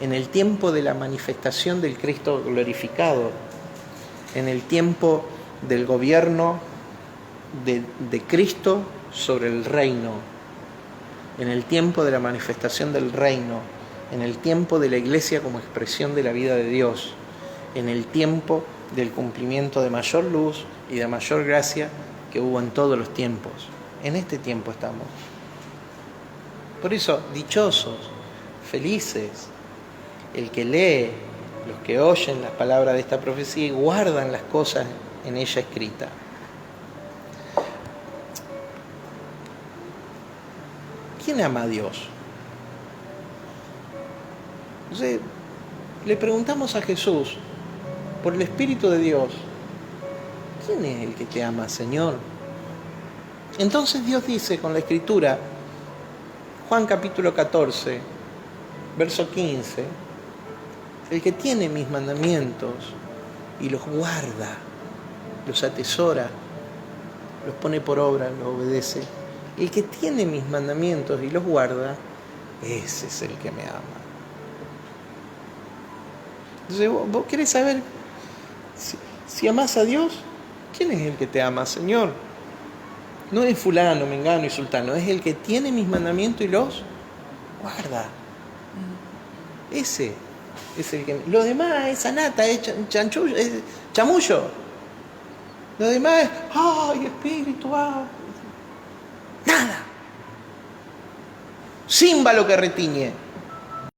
en el tiempo de la manifestación del Cristo glorificado, en el tiempo del gobierno de Cristo sobre el reino, en el tiempo de la manifestación del reino, en el tiempo de la iglesia como expresión de la vida de Dios, en el tiempo del cumplimiento de mayor luz y de mayor gracia que hubo en todos los tiempos. En este tiempo estamos. Por eso, dichosos, felices, el que lee, los que oyen las palabras de esta profecía y guardan las cosas en ella escritas. ¿Quién ama a Dios? Entonces, le preguntamos a Jesús, por el Espíritu de Dios, ¿quién es el que te ama, Señor? Entonces Dios dice con la Escritura, Juan capítulo 14, verso 15, el que tiene mis mandamientos y los guarda, los atesora, los pone por obra, los obedece. El que tiene mis mandamientos y los guarda, ese es el que me ama. Entonces, ¿vos querés saber si amás a Dios? ¿Quién es el que te ama, Señor? No es fulano, mengano y sultano, es el que tiene mis mandamientos y los guarda. Ese es el que... Lo demás es anata, es chanchullo, es chamullo. Lo demás es, ay, espíritu, nada. Címbalo que retiñe.